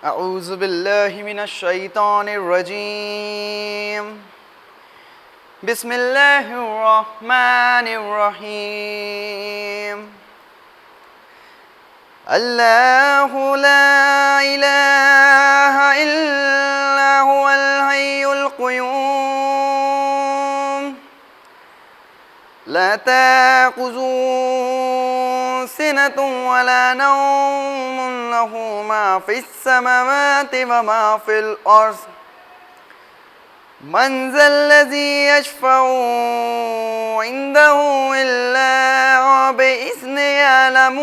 اعوذ باللہ من الشیطان الرجیم بسم اللہ الرحمن الرحیم اللہ لا الہ الا هو الحی القیوم لا تأخذه سنة ولا نوم له ما في السماوات وما في الأرض من ذا الذي يشفع عنده إلا بإذنه يعلم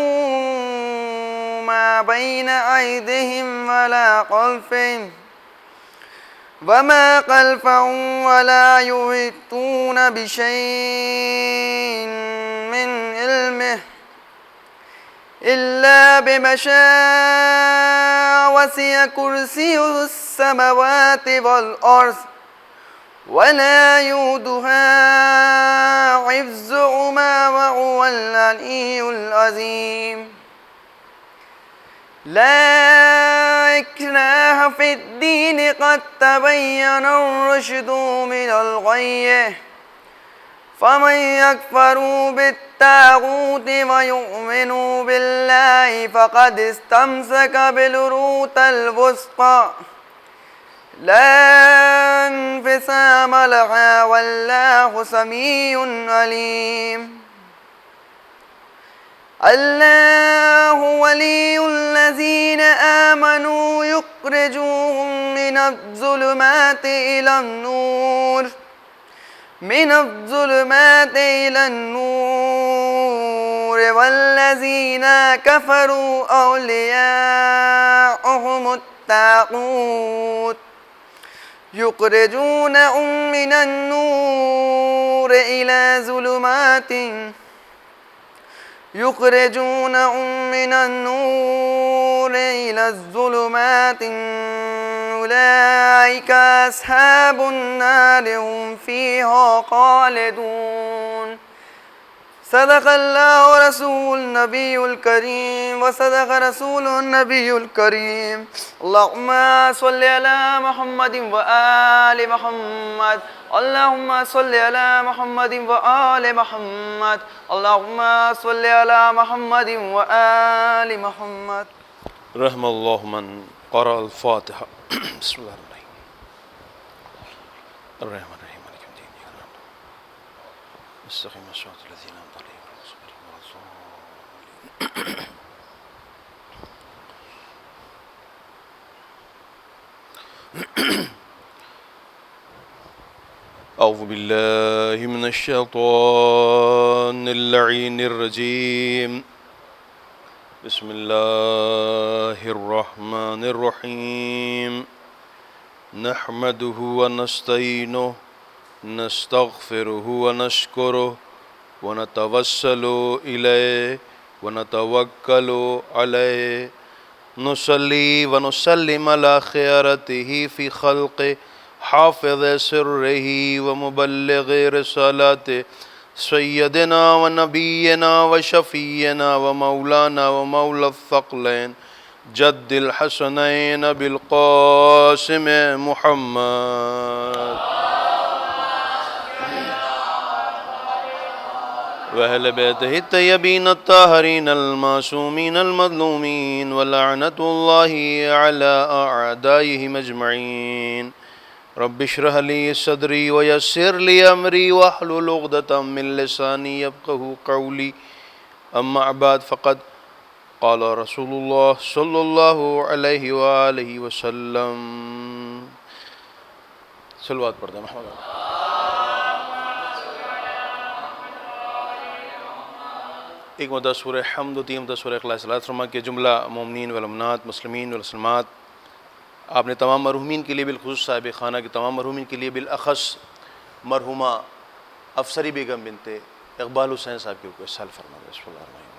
ما بين أيديهم وما خلفهم ولا يحيطون بشيء من علمه إلا بما شاء وسع كرسيه السماوات والأرض ولا يؤوده حفظهما وهو العلي العظيم لا إكراه في الدين قد تبين الرشد من الغي فمن يكفر بالطاغوت ويؤمن بالله فقد استمسك بالعروة الوثقى لا انفصام لها والله سميع عليم الله ولي الذين آمنوا يخرجوهم من الظلمات إلى النور والذين كفروا أولياءهم الطاغوت يخرجونهم من النور إلى الظلمات أولئك أصحاب النار هم فيها خالدون صدق اللہ رسول النبی الکریم وصدق رسول النبی الکریم اللہم صلی علی محمد وآل محمد اللہم صلی علی محمد وآل محمد اللہم صلی علی محمد وآل محمد رحم اللہ من قرأ الفاتحہ بسم اللہ الرحمن الرحیم مالک یوم الدین إياك نعبد نستقیم الصراط الذین أنعمت عليهم غير المغضوب عليهم أعوذ بالله من الشيطان اللعين الرجيم بسم الله الرحمن الرحيم نحمده ونستعينه نستغفره ونشكره ونتوسل إليه ونتوكل عليه نصلي ونسلم على خيرته في خلقه حافظ سره ومبلغ رسالته سيدنا ونبينا وشفينا ومولانا ومولى الثقلين جد الحسنين بالقاسم محمد وأهل بيته الطيبين الطاهرين المعصومين المظلومين ولعنة الله على أعدائهم أجمعين رب اشرح لي صدري ويسر لي أمري واحلل عقدة من لساني يفقهوا قولي أما بعد فقد قال رسول الله صلى الله عليه وآله وسلم صلوات پڑھتے ہیں محمد ایک مرتبہ سورہ حمد و تین مرتبہ سورہ اخلاص صلاۃ فرما کہ جملہ مومنین والمؤمنات مسلمین والمسلمات آپ نے تمام مرحومین کے لیے بالخصوص صاحب خانہ کے تمام مرحومین کے لیے بالاخص مرحومہ افسری بیگم بنت اقبال حسین صاحب کے اوپر سال فرما دیں بسم اللہ الرحمن الرحیم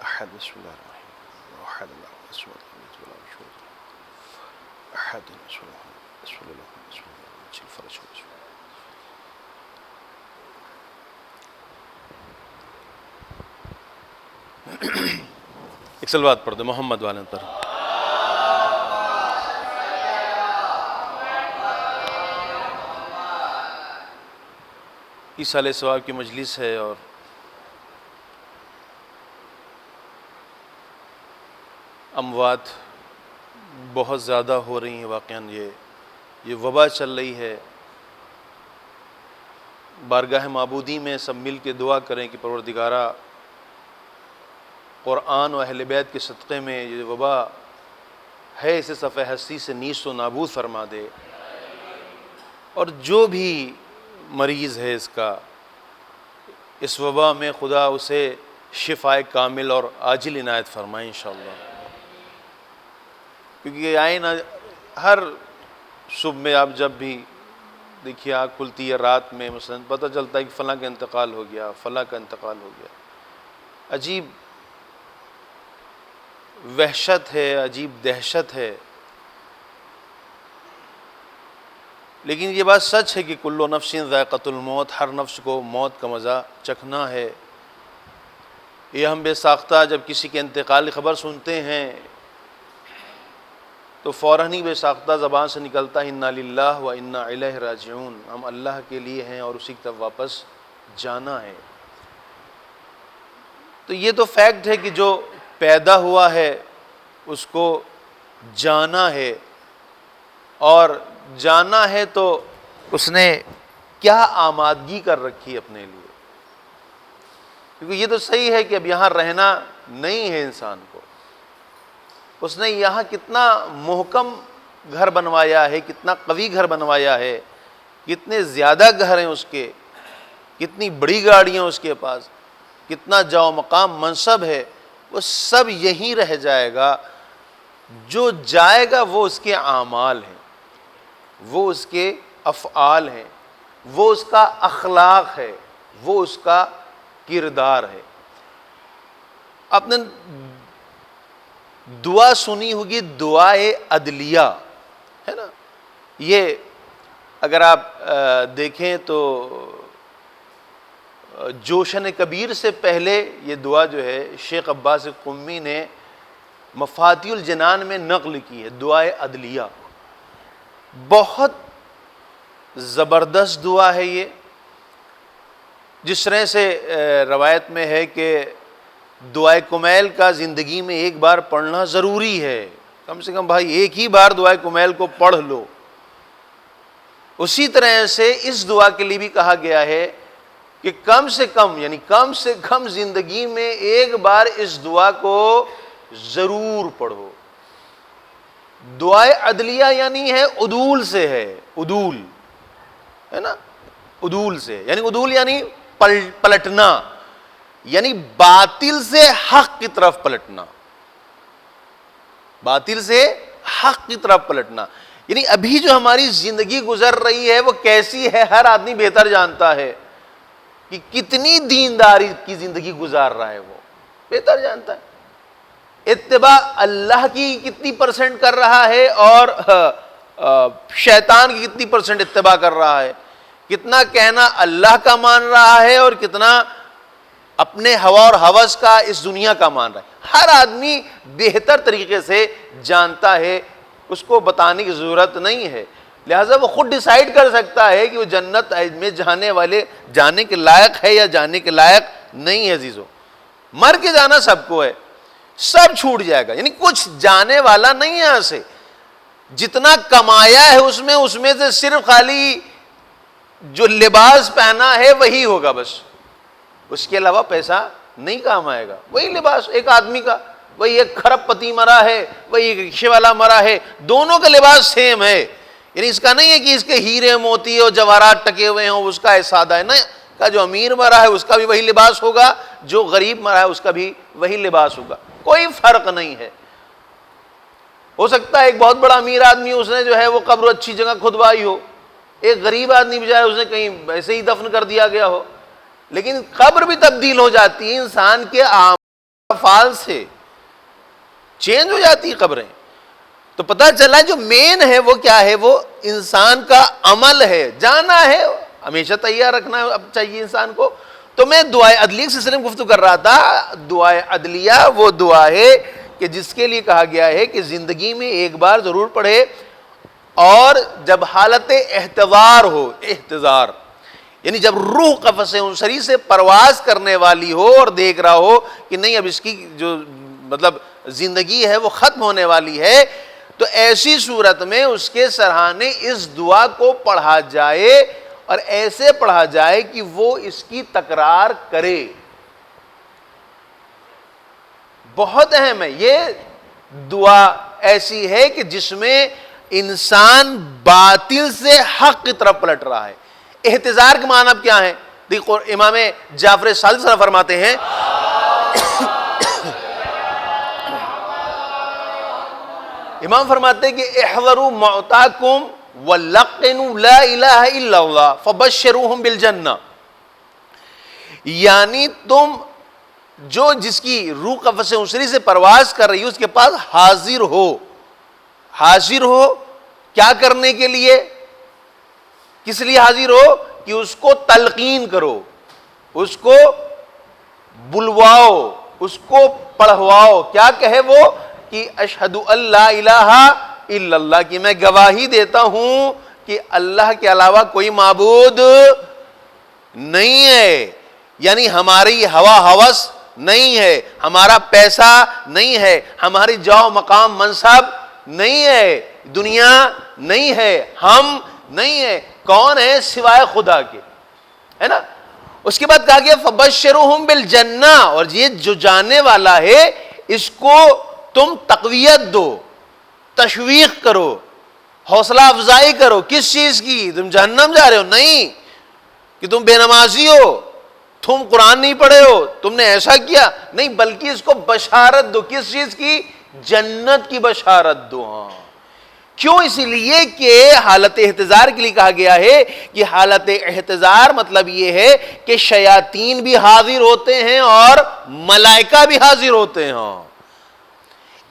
أحد بسم الله الرحمن الرحيم احد صلی اللہ علیہ وسلم. ایک صلوات پڑھ دے محمد والے پر. ایصال ثواب کی مجلس ہے اور اموات بہت زیادہ ہو رہی ہیں. واقعاً یہ وبا چل رہی ہے. بارگاہ معبودی میں سب مل کے دعا کریں کہ پروردگارہ قرآن و اہل بیت کے صدقے میں یہ وبا ہے اسے صفحہ ہستی سے نیست و نابود فرما دے، اور جو بھی مریض ہے اس وبا میں خدا اسے شفائے کامل اور عاجل عنایت فرمائے انشاءاللہ. کیونکہ یہ آئے نا ہر صبح میں آپ جب بھی دیکھیے آنکھ کھلتی ہے رات میں مثلا پتہ چلتا ہے کہ فلاں کا انتقال ہو گیا، فلاں کا انتقال ہو گیا. عجیب وحشت ہے، عجیب دہشت ہے. لیکن یہ بات سچ ہے کہ کل نفس ذائقۃ الموت، ہر نفس کو موت کا مزہ چکھنا ہے. یہ ہم بے ساختہ جب کسی کے انتقال کی خبر سنتے ہیں تو فوراً ہی بے ساختہ زبان سے نکلتا ہے انا للہ و انا الیہ راجعون، ہم اللہ کے لیے ہیں اور اسی کی طرف واپس جانا ہے. تو یہ تو فیکٹ ہے کہ جو پیدا ہوا ہے اس کو جانا ہے، اور جانا ہے تو اس نے کیا آمادگی کر رکھی اپنے لیے. کیونکہ یہ تو صحیح ہے کہ اب یہاں رہنا نہیں ہے انسان کو. اس نے یہاں کتنا محکم گھر بنوایا ہے، کتنا قوی گھر بنوایا ہے، کتنے زیادہ گھر ہیں اس کے، کتنی بڑی گاڑیاں اس کے پاس، کتنا جاؤ مقام منصب ہے. وہ سب یہیں رہ جائے گا. جو جائے گا وہ اس کے اعمال ہیں، وہ اس کے افعال ہیں، وہ اس کا اخلاق ہے، وہ اس کا کردار ہے. آپ نے دعا سنی ہوگی، دعائے عدلیہ ہے نا. یہ اگر آپ دیکھیں تو جوشن کبیر سے پہلے یہ دعا جو ہے شیخ عباس قمی نے مفاتیح الجنان میں نقل کی ہے. دعائے عدلیہ بہت زبردست دعا ہے. یہ جس طرح سے روایت میں ہے کہ دعائے کمیل کا زندگی میں ایک بار پڑھنا ضروری ہے. کم سے کم بھائی ایک ہی بار دعائے کمیل کو پڑھ لو. اسی طرح سے اس دعا کے لیے بھی کہا گیا ہے کہ کم سے کم زندگی میں ایک بار اس دعا کو ضرور پڑھو. دعائے عدلیہ یعنی ہے عدول سے ہے، عدول ہے نا، عدول سے یعنی عدول یعنی پلٹنا، یعنی باطل سے حق کی طرف پلٹنا، باطل سے حق کی طرف پلٹنا. یعنی ابھی جو ہماری زندگی گزر رہی ہے وہ کیسی ہے ہر آدمی بہتر جانتا ہے کہ کتنی دینداری کی زندگی گزار رہا ہے، وہ بہتر جانتا ہے. اتباع اللہ کی کتنی پرسنٹ کر رہا ہے اور شیطان کی کتنی پرسنٹ اتباع کر رہا ہے، کتنا کہنا اللہ کا مان رہا ہے اور کتنا اپنے ہوا اور ہوس کا اس دنیا کا مان رہا ہے. ہر آدمی بہتر طریقے سے جانتا ہے، اس کو بتانے کی ضرورت نہیں ہے. لہٰذا وہ خود ڈیسائیڈ کر سکتا ہے کہ وہ جنت میں جانے کے لائق ہے یا جانے کے لائق نہیں ہے. عزیزو مر کے جانا سب کو ہے، سب چھوٹ جائے گا. یعنی کچھ جانے والا نہیں ہے یہاں سے. جتنا کمایا ہے اس میں سے صرف خالی جو لباس پہنا ہے وہی ہوگا بس. اس کے علاوہ پیسہ نہیں کام آئے گا. وہی لباس ایک آدمی کا، وہی ایک کھرب پتی مرا ہے، وہی ایک رکشے والا مرا ہے، دونوں کا لباس سیم ہے. یعنی اس کا نہیں ہے کہ اس کے ہیرے موتی اور جواہرات ٹکے ہوئے ہوں اس کا سادہ ہے. نہیں، کا جو امیر مرا ہے اس کا بھی وہی لباس ہوگا، جو غریب مرا ہے اس کا بھی وہی لباس ہوگا. کوئی فرق نہیں ہے. ہو سکتا ہے ایک بہت بڑا امیر آدمی اس نے جو ہے وہ قبر اچھی جگہ کھدوائی ہو، ایک غریب آدمی بجائے اس نے کہیں ایسے ہی دفن کر دیا گیا ہو. لیکن قبر بھی تبدیل ہو جاتی ہے انسان کے افعال سے، چینج ہو جاتی ہیں قبریں. تو پتہ چلا جو مین ہے وہ کیا ہے، وہ انسان کا عمل ہے، جانا ہے ہمیشہ تیار رکھنا اب چاہیے انسان کو. تو میں دعائے عدلیہ کے سلسلے میں گفتگو کر رہا تھا. دعائے عدلیہ وہ دعا ہے کہ جس کے لیے کہا گیا ہے کہ زندگی میں ایک بار ضرور پڑھے، اور جب حالت احتضار ہو، احتضار یعنی جب روح قفص انصری سے پرواز کرنے والی ہو اور دیکھ رہا ہو کہ نہیں اب اس کی جو مطلب زندگی ہے وہ ختم ہونے والی ہے، تو ایسی صورت میں اس کے سرہانے اس دعا کو پڑھا جائے، اور ایسے پڑھا جائے کہ وہ اس کی تکرار کرے. بہت اہم ہے یہ دعا، ایسی ہے کہ جس میں انسان باطل سے حق کی طرف پلٹ رہا ہے. احتضار کے معنی اب کیا ہے؟ دیکھو امام جعفر صادق صلی اللہ فرماتے ہیں امام فرماتے ہیں کہ احذروا موتاکم وَلَقِّنُوا لَا إِلَهَ إِلَّا اللَّهُ فَبَشِّرُوهُمْ بِالْجَنَّةِ. یعنی تم جو جس کی روح قفص انصری سے پرواز کر رہی ہو اس کے پاس حاضر ہو. حاضر ہو کیا کرنے کے لیے؟ کس لیے حاضر ہو؟ کہ اس کو تلقین کرو، اس کو بلواؤ، اس کو پڑھواؤ. کیا کہے وہ؟ کہ اشہد ان لا الہ الا اللہ، کہ میں گواہی دیتا ہوں کہ اللہ کے علاوہ کوئی معبود نہیں ہے. یعنی ہماری ہوا ہوس نہیں ہے، ہمارا پیسہ نہیں ہے، ہماری جاؤ مقام منصب نہیں ہے، دنیا نہیں ہے، ہم نہیں ہے. کون ہے سوائے خدا کے، ہے نا. اس کے بعد کہا گیا فبشرہم بالجنہ، اور یہ جو جاننے والا ہے اس کو تم تقویت دو، تشویق کرو، حوصلہ افزائی کرو. کس چیز کی؟ تم جہنم جا رہے ہو؟ نہیں کہ تم بے نمازی ہو، تم قرآن نہیں پڑھے ہو، تم نے ایسا کیا، نہیں، بلکہ اس کو بشارت دو. کس چیز کی؟ جنت کی بشارت دو. ہاں کیوں؟ اسی لیے کہ حالت احتضار کے لیے کہا گیا ہے کہ حالت احتضار مطلب یہ ہے کہ شیاطین بھی حاضر ہوتے ہیں اور ملائکہ بھی حاضر ہوتے ہیں. ہاں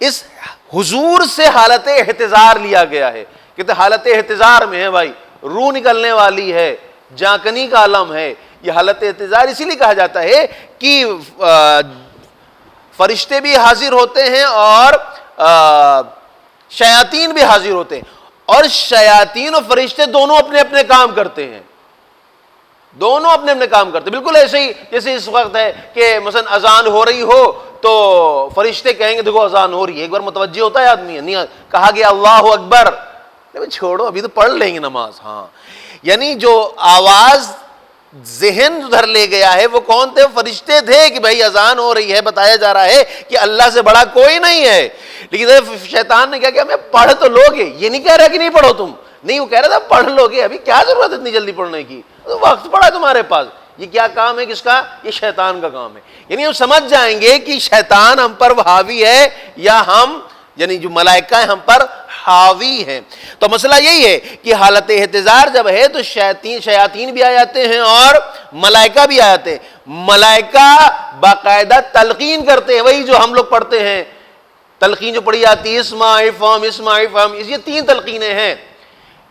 اس حضور سے حالت احتضار لیا گیا ہے کہ حالت احتضار میں ہے بھائی، روح نکلنے والی ہے، جانکنی کا عالم ہے. یہ حالت احتضار اسی لیے کہا جاتا ہے کہ فرشتے بھی حاضر ہوتے ہیں اور شیاطین بھی حاضر ہوتے ہیں، اور شیاطین اور فرشتے دونوں اپنے اپنے کام کرتے ہیں. دونوں اپنے اپنے کام کرتے ہیں. بالکل ایسے ہی جیسے اس وقت ہے کہ مثلا اذان ہو رہی ہو تو فرشتے کہیں گے دیکھو اذان ہو رہی ہے، ایک بار متوجہ ہوتا ہے آدمی، نہیں کہا گیا اللہ اکبر، چھوڑو ابھی تو پڑھ لیں گے نماز. ہاں یعنی جو آواز ذہن ادھر لے گیا ہے وہ کون تھے؟ فرشتے تھے کہ بھائی اذان ہو رہی ہے، بتایا جا رہا ہے کہ اللہ سے بڑا کوئی نہیں ہے. لیکن شیطان نے کیا کیا؟ میں پڑھ تو لو گے، یہ نہیں کہہ رہا کہ نہیں پڑھو تم، نہیں، وہ کہہ رہا تھا پڑھ لو گے، ابھی کیا ضرورت ہے اتنی جلدی پڑھنے کی، وقت پڑا ہے تمہارے پاس. یہ کیا کام ہے کس کا؟ یہ شیطان کا کام ہے. یعنی ہم سمجھ جائیں گے کہ شیطان ہم پر حاوی ہے یا ہم یعنی جو ملائکہ ہیں ہم پر حاوی ہیں. تو مسئلہ یہی ہے کہ حالت احتضار جب ہے تو شیاطین بھی آ جاتے ہیں اور ملائکہ بھی آ جاتے ہیں. ملائکہ باقاعدہ تلقین کرتے ہیں، وہی جو ہم لوگ پڑھتے ہیں تلقین جو پڑھی جاتی ہے اسمع افہم اسمع افہم. یہ 3 تلقینیں ہیں.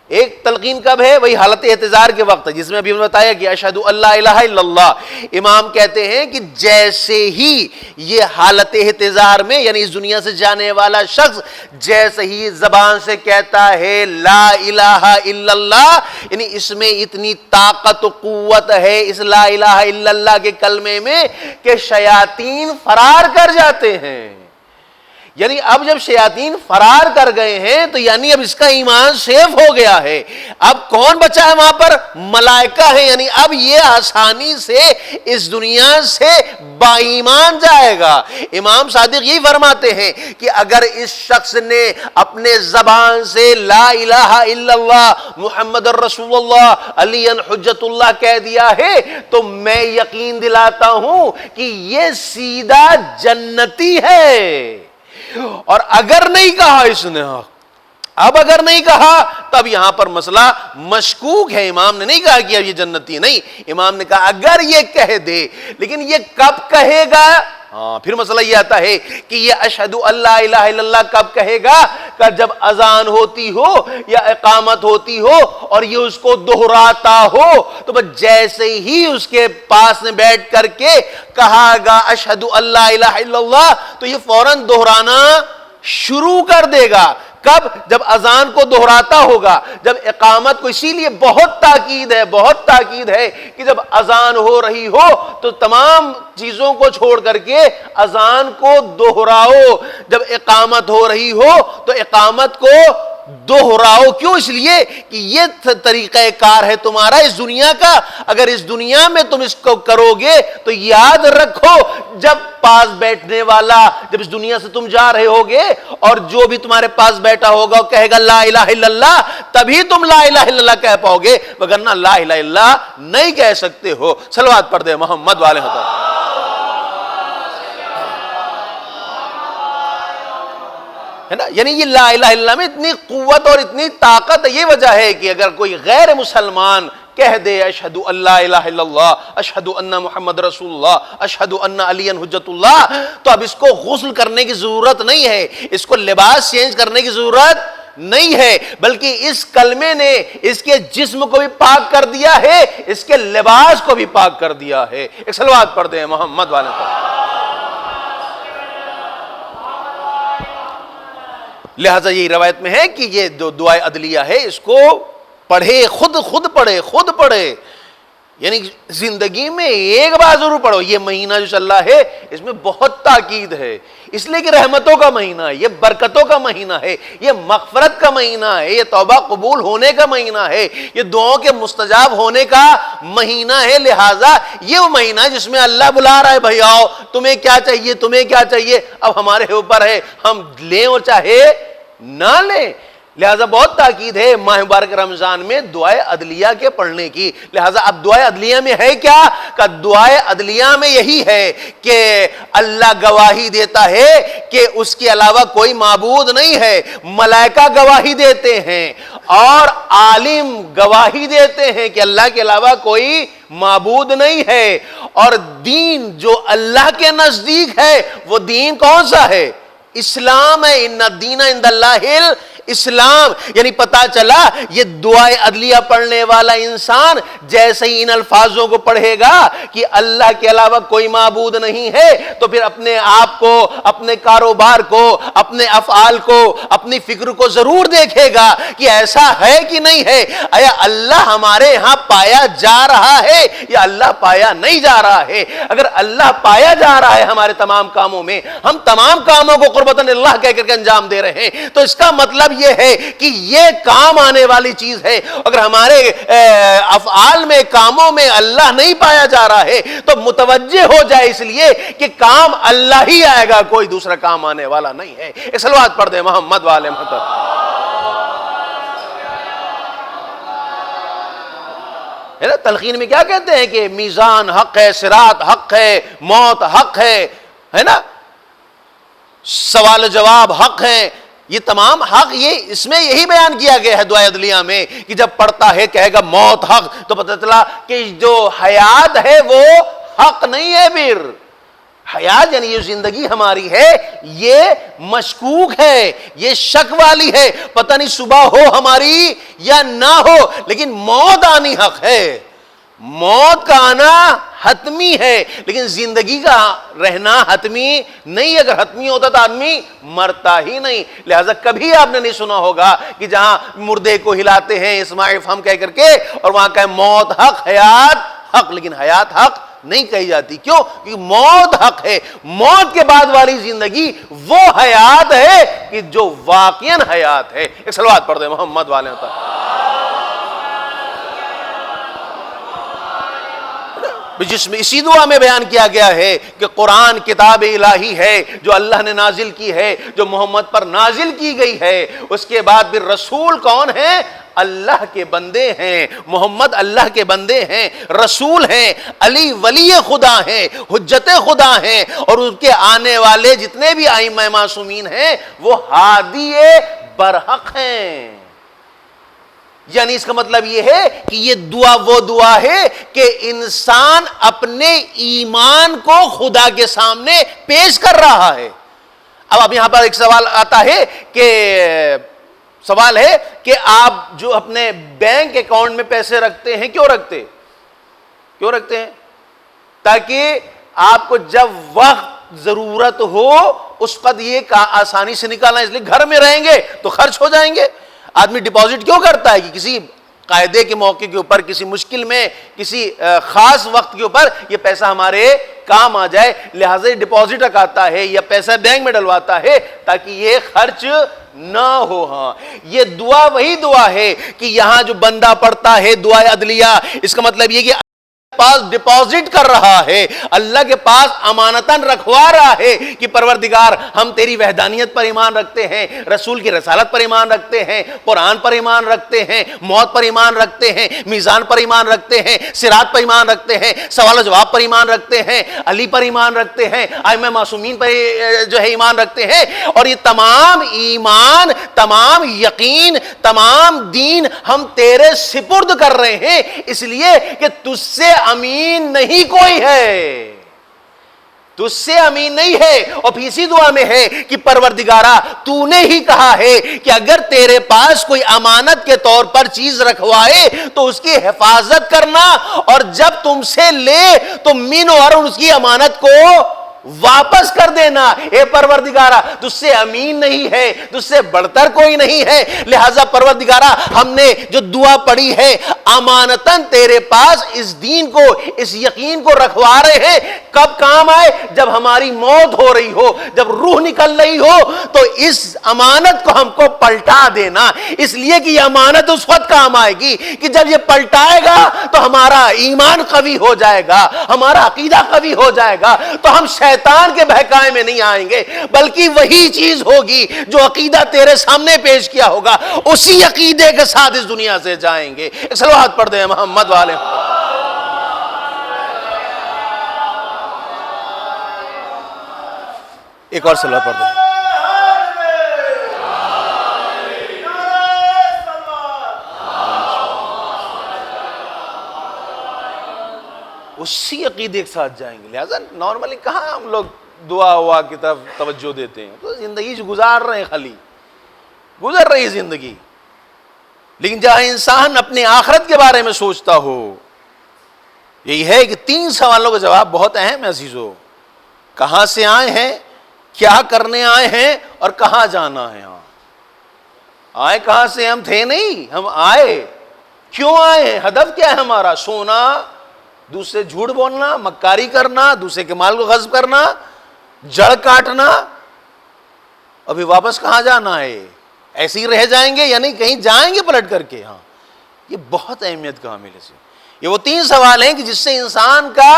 ایک تلقین کب ہے؟ وہی حالت احتضار کے وقت، جس میں ابھی ہم نے بتایا کہ اشہد ان لا الہ الا اللہ. امام کہتے ہیں کہ جیسے ہی یہ حالت احتضار میں یعنی اس دنیا سے جانے والا شخص جیسے ہی زبان سے کہتا ہے لا الہ الا اللہ، یعنی اس میں اتنی طاقت و قوت ہے اس لا الہ الا اللہ کے کلمے میں کہ شیاطین فرار کر جاتے ہیں. یعنی اب جب شیاطین فرار کر گئے ہیں تو یعنی اب اس کا ایمان سیف ہو گیا ہے. اب کون بچا ہے وہاں پر؟ ملائکہ ہے. یعنی اب یہ آسانی سے اس دنیا سے با ایمان جائے گا. امام صادق یہی فرماتے ہیں کہ اگر اس شخص نے اپنے زبان سے لا الہ الا اللہ محمد الرسول اللہ علی حجت اللہ کہہ دیا ہے تو میں یقین دلاتا ہوں کہ یہ سیدھا جنتی ہے. اور اگر نہیں کہا اس نے، اب اگر نہیں کہا تب یہاں پر مسئلہ مشکوک ہے. امام نے نہیں کہا کہ اب یہ جنتی ہے، نہیں، امام نے کہا اگر یہ کہہ دے، لیکن یہ کب کہے گا؟ ہاں پھر مسئلہ یہ آتا ہے کہ یہ اشہد اللہ الہ الا اللہ کب کہے گا؟ کہ جب اذان ہوتی ہو یا اقامت ہوتی ہو اور یہ اس کو دہراتا ہو، تو بس جیسے ہی اس کے پاس میں بیٹھ کر کے کہا گا اشہد اللہ الہ الا اللہ، تو یہ فوراً دہرانا شروع کر دے گا۔ کب؟ جب اذان کو دہراتا ہوگا، جب اقامت کو۔ اسی لیے بہت تاکید ہے کہ جب اذان ہو رہی ہو تو تمام چیزوں کو چھوڑ کر کے اذان کو دہراؤ، جب اقامت ہو رہی ہو تو اقامت کو دہراؤ۔ کیوں؟ اس لیے کہ یہ طریقہ کار ہے تمہارا اس دنیا کا۔ اگر اس دنیا میں تم اس کو کرو گے تو یاد رکھو، جب پاس بیٹھنے والا، جب اس دنیا سے تم جا رہے ہوگے اور جو بھی تمہارے پاس بیٹھا ہوگا وہ کہے گا لا الہ الا اللہ، تبھی تم لا الہ الا اللہ کہہ پاؤ گے، وگرنہ لا الہ الا اللہ نہیں کہہ سکتے ہو۔ صلوات پڑھ دے محمد والے ہوتا ہے نا۔ یعنی یہ لا الہ الا اللہ میں اتنی قوت اور اتنی طاقت ہے، یہ وجہ ہے کہ اگر کوئی غیر مسلمان کہہ دے اشہد اللہ الہ الا اللہ، اشہد ان محمد رسول اللہ، اشہد ان علی حجت اللہ، تو اب اس کو غسل کرنے کی ضرورت نہیں ہے، اس کو لباس چینج کرنے کی ضرورت نہیں ہے، بلکہ اس کلمے نے اس کے جسم کو بھی پاک کر دیا ہے، اس کے لباس کو بھی پاک کر دیا ہے۔ ایک صلوات پڑھ دیں محمد والے پر۔ لہٰذا یہ روایت میں ہے کہ یہ جو دعائے عدلیہ ہے اس کو پڑھے، خود پڑھے، یعنی زندگی میں ایک بار ضرور پڑھو۔ یہ مہینہ جو چل رہا ہے اس میں بہت تاکید ہے، اس لیے کہ رحمتوں کا مہینہ ہے، یہ برکتوں کا مہینہ ہے، یہ مغفرت کا مہینہ ہے، یہ توبہ قبول ہونے کا مہینہ ہے، یہ دعاؤں کے مستجاب ہونے کا مہینہ ہے۔ لہٰذا یہ وہ مہینہ ہے جس میں اللہ بلا رہا ہے، بھائی آؤ، تمہیں کیا چاہیے، اب ہمارے اوپر ہے، ہم لیں اور چاہے نہ لیں۔ لہٰذا بہت تاکید ہے ماہ مبارک رمضان میں دعائے عدلیہ کے پڑھنے کی۔ لہٰذا اب دعائے عدلیہ میں ہے کیا؟ کہ دعائے عدلیہ میں یہی ہے کہ اللہ گواہی دیتا ہے کہ اس کے علاوہ کوئی معبود نہیں ہے، ملائکہ گواہی دیتے ہیں اور عالم گواہی دیتے ہیں کہ اللہ کے علاوہ کوئی معبود نہیں ہے، اور دین جو اللہ کے نزدیک ہے وہ دین کون سا ہے؟ اسلام ہے۔ ان الدین عند اللہ اسلام۔ یعنی پتا چلا یہ دعائے عدلیہ پڑھنے والا انسان جیسے ہی ان الفاظوں کو پڑھے گا کہ اللہ کے علاوہ کوئی معبود نہیں ہے، تو پھر اپنے آپ کو، اپنے کاروبار کو، اپنے افعال کو، اپنی فکر کو ضرور دیکھے گا کہ ایسا ہے کہ نہیں ہے، آیا اللہ ہمارے ہاں پایا جا رہا ہے یا اللہ پایا نہیں جا رہا ہے۔ اگر اللہ پایا جا رہا ہے ہمارے تمام کاموں میں، ہم تمام کاموں کو قربتاً اللہ کہہ کر کے انجام دے رہے ہیں، تو اس کا مطلب یہ ہے کہ یہ کام آنے والی چیز ہے۔ اگر ہمارے افعال میں، کاموں میں اللہ نہیں پایا جا رہا ہے تو متوجہ ہو جائے، اس لیے کہ کام اللہ ہی آئے گا، کوئی دوسرا کام آنے والا نہیں ہے۔ ایک صلوات پڑھ دیں محمد والے محمد۔ ہے نا تلقین میں کیا کہتے ہیں کہ میزان حق ہے، صراط حق ہے، موت حق ہے نا، سوال جواب حق ہے، یہ تمام حق، یہ اس میں یہی بیان کیا گیا ہے دعائے عدلیہ میں کہ جب پڑھتا ہے کہے گا موت حق، تو پتہ چلا کہ جو حیات ہے وہ حق نہیں ہے۔ پھر حیات یعنی یہ زندگی ہماری ہے یہ مشکوک ہے، یہ شک والی ہے، پتہ نہیں صبح ہو ہماری یا نہ ہو، لیکن موت آنی حق ہے، موت کا آنا حتمی ہے، لیکن زندگی کا رہنا حتمی نہیں۔ اگر حتمی ہوتا تو آدمی مرتا ہی نہیں۔ لہٰذا کبھی آپ نے نہیں سنا ہوگا کہ جہاں مردے کو ہلاتے ہیں اسماء افہم کہہ کر کے اور وہاں کہے موت حق حیات حق، لیکن حیات حق نہیں کہی جاتی۔ کیوں؟ کیونکہ موت حق ہے، موت کے بعد والی زندگی وہ حیات ہے کہ جو واقعاً حیات ہے۔ ایک صلوات پڑھ دیں محمد والے ہوتا۔ جس میں اسی دعا میں بیان کیا گیا ہے کہ قرآن کتاب الہی ہے جو اللہ نے نازل کی ہے، جو محمد پر نازل کی گئی ہے۔ اس کے بعد پھر رسول کون ہیں؟ اللہ کے بندے ہیں، محمد اللہ کے بندے ہیں، رسول ہیں، علی ولی خدا ہیں، حجت خدا ہیں، اور ان کے آنے والے جتنے بھی ائمہ معصومین ہیں وہ ہادی برحق ہیں۔ یعنی اس کا مطلب یہ ہے کہ یہ دعا وہ دعا ہے کہ انسان اپنے ایمان کو خدا کے سامنے پیش کر رہا ہے. اب یہاں پر ایک سوال آتا ہے سوال ہے کہ آپ جو اپنے بینک اکاؤنٹ میں پیسے رکھتے ہیں کیوں رکھتے ہیں؟ تاکہ آپ کو جب وقت ضرورت ہو اس وقت یہ آسانی سے نکالنا. اس لیے گھر میں رہیں گے تو خرچ ہو جائیں گے. آدمی ڈپازٹ کیوں کرتا ہے؟ کہ کسی قاعدے کے موقع کے اوپر، کسی مشکل میں، کسی خاص وقت کے اوپر یہ پیسہ ہمارے کام آ جائے. لہٰذا ڈپازٹ رکھاتا ہے یا پیسہ بینک میں ڈلواتا ہے تاکہ یہ خرچ نہ ہو. ہاں، یہ دعا وہی دعا ہے کہ یہاں جو بندہ پڑھتا ہے دعا عدلیہ، اس کا مطلب یہ کہ پاس ڈپازٹ کر رہا ہے، اللہ کے پاس امانتاً رکھوا رہا ہے کہ پروردگار ہم تیری وحدانیت پر ایمان رکھتے ہیں، رسول کی رسالت پر ایمان رکھتے ہیں، قرآن پر ایمان رکھتے ہیں، موت پر ایمان رکھتے ہیں، میزان پر ایمان رکھتے ہیں، صراط پر ایمان رکھتے ہیں، سوال و جواب پر ایمان رکھتے ہیں، علی پر ایمان رکھتے ہیں، ائمہ معصومین پر جو ہے ایمان رکھتے ہیں. اور یہ تمام ایمان، تمام یقین، تمام دین ہم تیرے سپرد کر رہے ہیں اس لیے کہ تجھ سے امین نہیں کوئی ہے، تجھ سے امین نہیں ہے. اور پھر اسی دعا میں ہے کہ پروردگارا تو نے ہی کہا ہے کہ اگر تیرے پاس کوئی امانت کے طور پر چیز رکھوائے تو اس کی حفاظت کرنا، اور جب تم سے لے تو من اور اس کی امانت کو واپس کر دینا. اے پروردگارا تجھ سے امین نہیں ہے، تجھ سے بڑھتر کوئی نہیں ہے. لہذا پروردگارا ہم نے جو دعا پڑھی ہے امانتاً تیرے پاس اس دین کو، اس یقین کو رکھوا رہے ہیں. کب کام آئے؟ جب ہماری موت ہو رہی ہو، جب روح نکل رہی ہو تو اس امانت کو ہم کو پلٹا دینا. اس لیے کہ یہ امانت اس وقت کام آئے گی کہ جب یہ پلٹائے گا تو ہمارا ایمان قوی ہو جائے گا، ہمارا عقیدہ قوی ہو جائے گا، تو ہم شیطان کے بہکائے میں نہیں آئیں گے، بلکہ وہی چیز ہوگی جو عقیدہ تیرے سامنے پیش کیا ہوگا، اسی عقیدے کے ساتھ اس دنیا سے جائیں گے. ایک صلوات پڑھ دیں محمد والے. ایک اور صلوات پڑھ دیں. اسی عقیدے کے ساتھ جائیں گے. لہذا نارملی کہاں ہم لوگ دعا ہوا کی طرف توجہ دیتے ہیں؟ تو زندگی جو گزار رہے ہیں، خالی گزر رہی زندگی. لیکن جہاں انسان اپنے آخرت کے بارے میں سوچتا ہو، یہی ہے کہ 3 سوالوں کا جواب بہت اہم ہے عزیزو. کہاں سے آئے ہیں، کیا کرنے آئے ہیں، اور کہاں جانا ہے. آئے کہاں سے؟ ہم تھے نہیں، ہم آئے. کیوں آئے ہیں؟ ہدف کیا ہے ہمارا؟ سونا، دوسرے جھوٹ بولنا، مکاری کرنا، دوسرے کے مال کو غصب کرنا، جڑ کاٹنا. ابھی واپس کہاں جانا ہے؟ ایسے ہی رہ جائیں گے یا نہیں کہیں جائیں گے پلٹ کر کے؟ ہاں، یہ بہت اہمیت کا حامل ہے. یہ وہ 3 سوال ہیں کہ جس سے انسان کا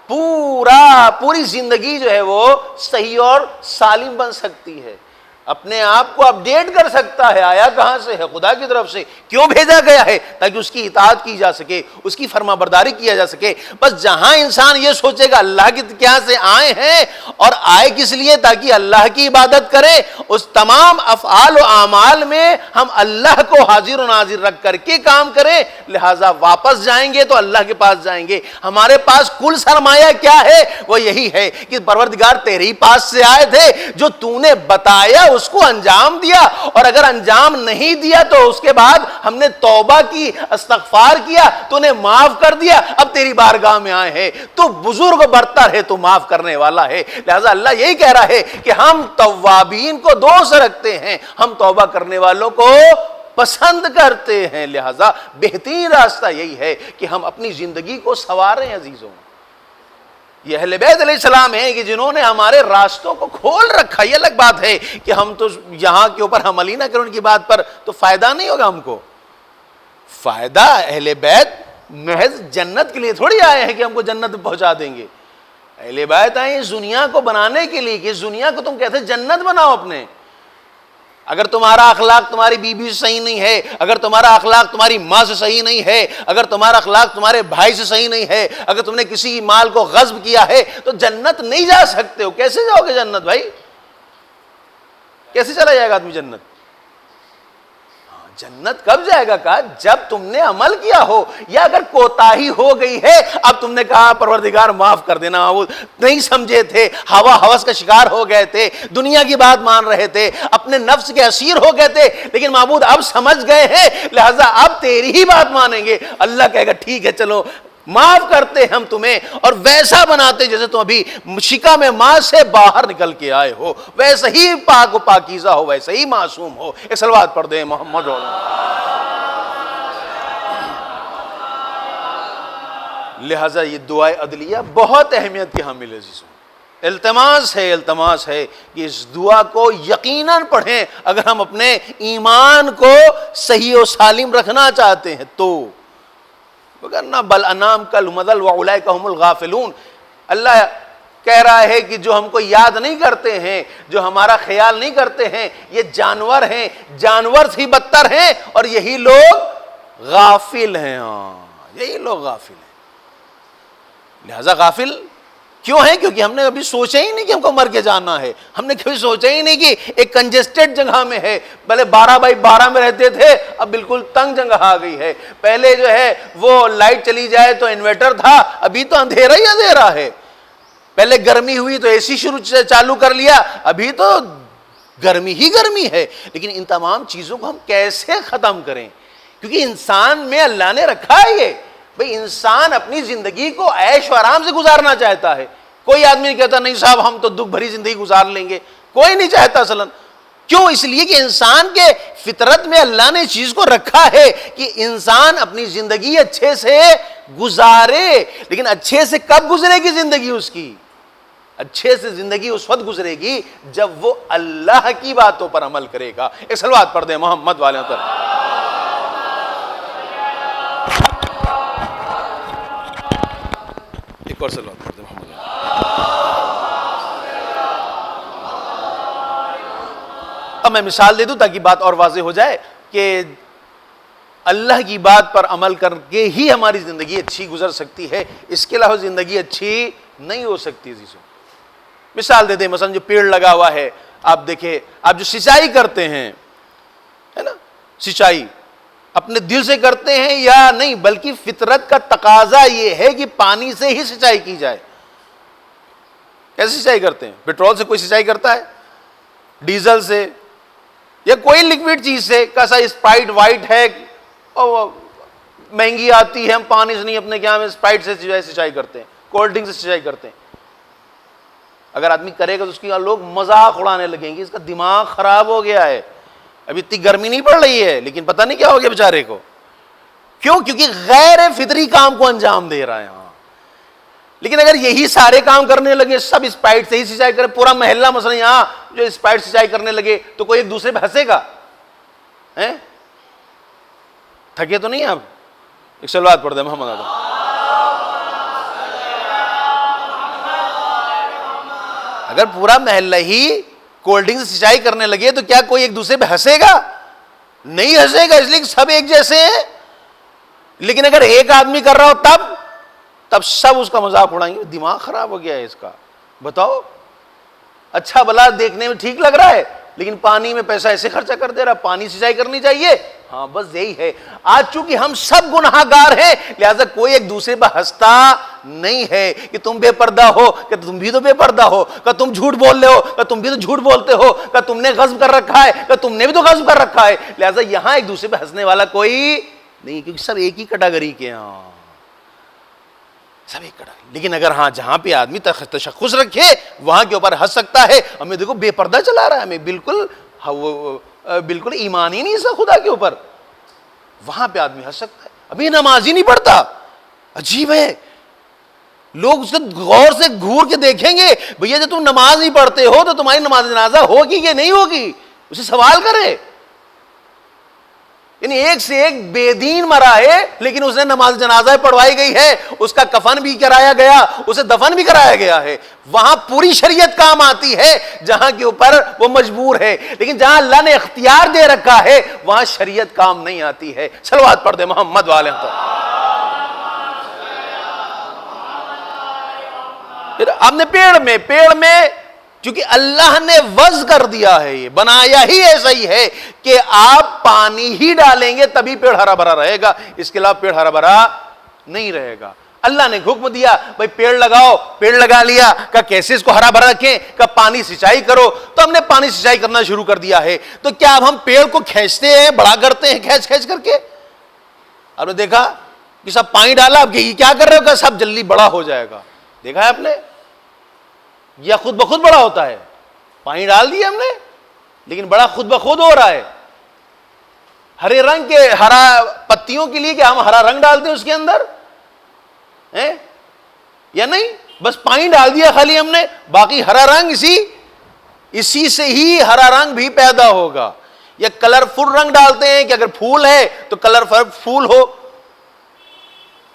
پوری زندگی جو ہے وہ صحیح اور سالم بن سکتی ہے، اپنے آپ کو اپڈیٹ کر سکتا ہے. آیا کہاں سے ہے؟ خدا کی طرف سے. کیوں بھیجا گیا ہے؟ تاکہ اس کی اطاعت کی جا سکے، اس کی فرما برداری کیا جا سکے. بس جہاں انسان یہ سوچے گا اللہ کی کیا سے آئے ہیں اور آئے کس لیے، تاکہ اللہ کی عبادت کریں، اس تمام افعال و اعمال میں ہم اللہ کو حاضر و ناظر رکھ کر کے کام کریں. لہٰذا واپس جائیں گے تو اللہ کے پاس جائیں گے. ہمارے پاس کل سرمایہ کیا ہے؟ وہ یہی ہے کہ پروردگار تیرے پاس سے آئے تھے، جو تو نے بتایا اس کو انجام دیا، اور اگر انجام نہیں دیا تو اس کے بعد ہم نے توبہ کی، استغفار کیا، تو نے معاف کر دیا. اب تیری بارگاہ میں آئے ہیں، تو بزرگ برتر ہے، تو معاف کرنے والا ہے. لہذا اللہ یہی کہہ رہا ہے کہ ہم توابین کو دوست رکھتے ہیں، ہم توبہ کرنے والوں کو پسند کرتے ہیں. لہذا بہترین راستہ یہی ہے کہ ہم اپنی زندگی کو سنواریں عزیزوں. یہ اہل بیت علیہ السلام ہیں کہ جنہوں نے ہمارے راستوں کو کھول رکھا. یہ الگ بات ہے کہ ہم تو یہاں کے اوپر عمل ہی نہ کریں ان کی بات پر تو فائدہ نہیں ہوگا. ہم کو فائدہ اہل بیت محض جنت کے لیے تھوڑی آئے ہیں کہ ہم کو جنت پہنچا دیں گے. اہل بیت آئے اس دنیا کو بنانے کے لیے کہ اس دنیا کو تم کہتے جنت بناؤ اپنے. اگر تمہارا اخلاق تمہاری بیوی سے صحیح نہیں ہے، اگر تمہارا اخلاق تمہاری ماں سے صحیح نہیں ہے، اگر تمہارا اخلاق تمہارے بھائی سے صحیح نہیں ہے، اگر تم نے کسی مال کو غصب کیا ہے تو جنت نہیں جا سکتے ہو. کیسے جاؤ گے جنت بھائی؟ کیسے چلا جائے گا آدمی جنت؟ جنت کب جائے گا؟ کہا جب تم نے عمل کیا ہو، یا اگر کوتاہی ہو گئی ہے، اب تم نے کہا پروردگار معاف کر دینا، وہ نہیں سمجھے تھے، ہوا ہوس کا شکار ہو گئے تھے، دنیا کی بات مان رہے تھے، اپنے نفس کے اسیر ہو گئے تھے، لیکن معبود اب سمجھ گئے ہیں، لہذا اب تیری ہی بات مانیں گے۔ اللہ کہے گا ٹھیک ہے چلو معاف کرتے ہم تمہیں، اور ویسا بناتے جیسے تم ابھی شکم میں ماں سے باہر نکل کے آئے ہو، ویسے ہی پاک و پاکیزہ ہو، ویسے ہی معصوم ہو۔ ایک صلوات پڑھ دیں محمد لہٰذا یہ دعائے عدلیہ بہت اہمیت کی حامل ہے عزیزوں۔ التماس ہے کہ اس دعا کو یقیناً پڑھیں اگر ہم اپنے ایمان کو صحیح و سالم رکھنا چاہتے ہیں تو، وگرنہ بل انام کل مدل واولئک هم الغافلون۔ اللہ کہہ رہا ہے کہ جو ہم کو یاد نہیں کرتے ہیں، جو ہمارا خیال نہیں کرتے ہیں، یہ جانور ہیں، جانور سے بدتر ہیں، اور یہی لوگ غافل ہیں۔ یہی لوگ غافل ہیں۔ لہذا غافل کیوں ہیں؟ کیونکہ ہم نے ابھی سوچا ہی نہیں کہ ہم کو مر کے جانا ہے، ہم نے کبھی سوچا ہی نہیں کہ ایک کنجسٹڈ جگہ میں ہے، پہلے 12x12 میں رہتے تھے، اب بالکل تنگ جگہ آ گئی ہے، پہلے جو ہے وہ لائٹ چلی جائے تو انورٹر تھا، ابھی تو اندھیرا ہی اندھیرا ہے، پہلے گرمی ہوئی تو اے سی چالو کر لیا، ابھی تو گرمی ہی گرمی ہے۔ لیکن ان تمام چیزوں کو ہم کیسے ختم کریں؟ کیونکہ انسان میں اللہ نے رکھا ہے یہ، بھئی انسان اپنی زندگی کو عیش و آرام سے گزارنا چاہتا ہے۔ کوئی آدمی نہیں کہتا نہیں صاحب ہم تو دکھ بھری زندگی گزار لیں گے، کوئی نہیں چاہتا اصلاً۔ کیوں؟ اس لیے کہ انسان کے فطرت میں اللہ نے اس چیز کو رکھا ہے کہ انسان اپنی زندگی اچھے سے گزارے، لیکن اچھے سے کب گزرے گی زندگی اس کی؟ اچھے سے زندگی اس وقت گزرے گی جب وہ اللہ کی باتوں پر عمل کرے گا۔ ایک صلوات پڑھ دیں محمد والے پر۔ ایک اور صلوات پڑھ دیں محمد والے۔ اب میں مثال دے دوں تاکہ بات اور واضح ہو جائے کہ اللہ کی بات پر عمل کر کے ہی ہماری زندگی اچھی گزر سکتی ہے، اس کے علاوہ زندگی اچھی نہیں ہو سکتی عزیزوں۔ مثال دے دیں، مثلا جو پیڑ لگا ہوا ہے، آپ دیکھیں، آپ جو سینچائی کرتے ہیں، ہے نا، سینچائی اپنے دل سے کرتے ہیں یا نہیں، بلکہ فطرت کا تقاضا یہ ہے کہ پانی سے ہی سینچائی کی جائے۔ کیسے سینچائی کرتے ہیں؟ پیٹرول سے کوئی سینچائی کرتا ہے؟ ڈیزل سے یا کوئی لیکوڈ چیز سے؟ کیسا اسپرائٹ وائٹ ہے اور مہنگی آتی ہے، ہم پانی سے نہیں، اپنے کیا میں اسپرائٹ سے سینچائی کرتے ہیں، کولڈ ڈرنک سے سینچائی کرتے ہیں۔ اگر آدمی کرے گا تو اس کی لوگ مذاق اڑانے لگیں گے، اس کا دماغ خراب ہو گیا ہے، ابھی اتنی گرمی نہیں پڑ رہی ہے لیکن پتہ نہیں کیا ہو گیا بیچارے کو۔ کیوں؟ کیونکہ غیر فطری کام کو انجام دے رہا ہے۔ لیکن اگر یہی سارے کام کرنے لگے، سب اسپرائٹ سے ہی سینچائی کرے، پورا محلہ مثلا یہاں جو اسپرائٹ سینچائی کرنے لگے تو کوئی ایک دوسرے پہ ہنسے گا؟ تھکے تو نہیں آپ؟ ایک صلوات پڑھ دیں محمد آدم۔ اگر پورا محلہ ہی کولڈ ڈرنک سے سینچائی کرنے لگے تو کیا کوئی ایک دوسرے پہ ہنسے گا؟ نہیں ہنسے گا، اس لیے کہ سب ایک جیسے ہیں۔ لیکن اگر ایک آدمی کر رہا ہو تب سب اس کا مذاق اڑائیں گے۔ دماغ خراب ہو گیا ہے اس کا۔ بتاؤ، اچھا بلا دیکھنے میں ٹھیک لگ رہا ہے لیکن پانی میں پیسہ ایسے خرچہ کر دے رہا، پانی سینچائی کرنی چاہیے۔ ہاں بس یہی ہے، آج چونکہ ہم سب گناہ گار ہیں لہذا کوئی ایک دوسرے پہ ہنستا نہیں ہے کہ تم بے پردہ ہو، کہ تم بھی تو بے پردہ ہو، کہ تم جھوٹ بول رہے ہو، کہ تم بھی تو جھوٹ بولتے ہو، کہ تم نے غصب کر رکھا ہے، کہ تم نے بھی تو غصب کر رکھا ہے۔ لہذا یہاں ایک دوسرے پہ ہنسنے والا کوئی نہیں، کیونکہ سب ایک ہی کیٹیگری کے ہیں، سب ایک کیٹیگری۔ لیکن اگر ہاں جہاں پہ آدمی تشخص رکھے وہاں کے اوپر ہنس سکتا ہے، ہمیں دیکھو بے پردہ چلا رہا ہے، ہمیں بالکل ایمان ہی نہیں اس کا خدا کے اوپر، وہاں پہ آدمی ہنس سکتا ہے۔ ابھی نماز ہی نہیں پڑھتا، عجیب ہے، لوگ اس کو غور سے گھور کے دیکھیں گے، بھیا جب تم نماز نہیں پڑھتے ہو تو تمہاری نماز جنازہ ہوگی کہ نہیں ہوگی، اسے سوال کرے۔ یعنی ایک سے ایک بے دین مرا ہے لیکن اس نے نماز جنازہ پڑھوائی گئی ہے، اس کا کفن بھی کرایا گیا، اسے دفن بھی کرایا گیا ہے، وہاں پوری شریعت کام آتی ہے جہاں کے اوپر وہ مجبور ہے، لیکن جہاں اللہ نے اختیار دے رکھا ہے وہاں شریعت کام نہیں آتی ہے۔ صلوات پڑھ دے محمد والے پر۔ پھر آپ نے پیڑ میں کیونکہ اللہ نے وضع کر دیا ہے، یہ بنایا ہی ایسا ہی ہے کہ آپ پانی ہی ڈالیں گے تبھی پیڑ ہرا بھرا رہے گا، اس کے علاوہ پیڑ ہرا بھرا نہیں رہے گا۔ اللہ نے حکم دیا بھائی پیڑ لگاؤ، پیڑ لگا لیا، کہ کیسے اس کو ہرا بھرا رکھیں، کہ پانی سینچائی کرو، تو ہم نے پانی سینچائی کرنا شروع کر دیا ہے۔ تو کیا اب ہم پیڑ کو کھینچتے ہیں، بڑا کرتے ہیں کھینچ کھینچ کر کے؟ آپ نے دیکھا کہ سب پانی ڈالا، اب یہ کیا کر رہے ہو کہ سب جلدی بڑا ہو جائے گا، دیکھا ہے آپ نے؟ یا خود بخود بڑا ہوتا ہے؟ پانی ڈال دیا ہم نے لیکن بڑا خود بخود ہو رہا ہے۔ ہرے رنگ کے ہرا پتیوں کے لیے کہ ہم ہرا رنگ ڈالتے ہیں اس کے اندر یا نہیں؟ بس پانی ڈال دیا خالی ہم نے، باقی ہرا رنگ اسی سے ہی ہرا رنگ بھی پیدا ہوگا۔ یا کلرفل رنگ ڈالتے ہیں کہ اگر پھول ہے تو کلرفل پھول ہو،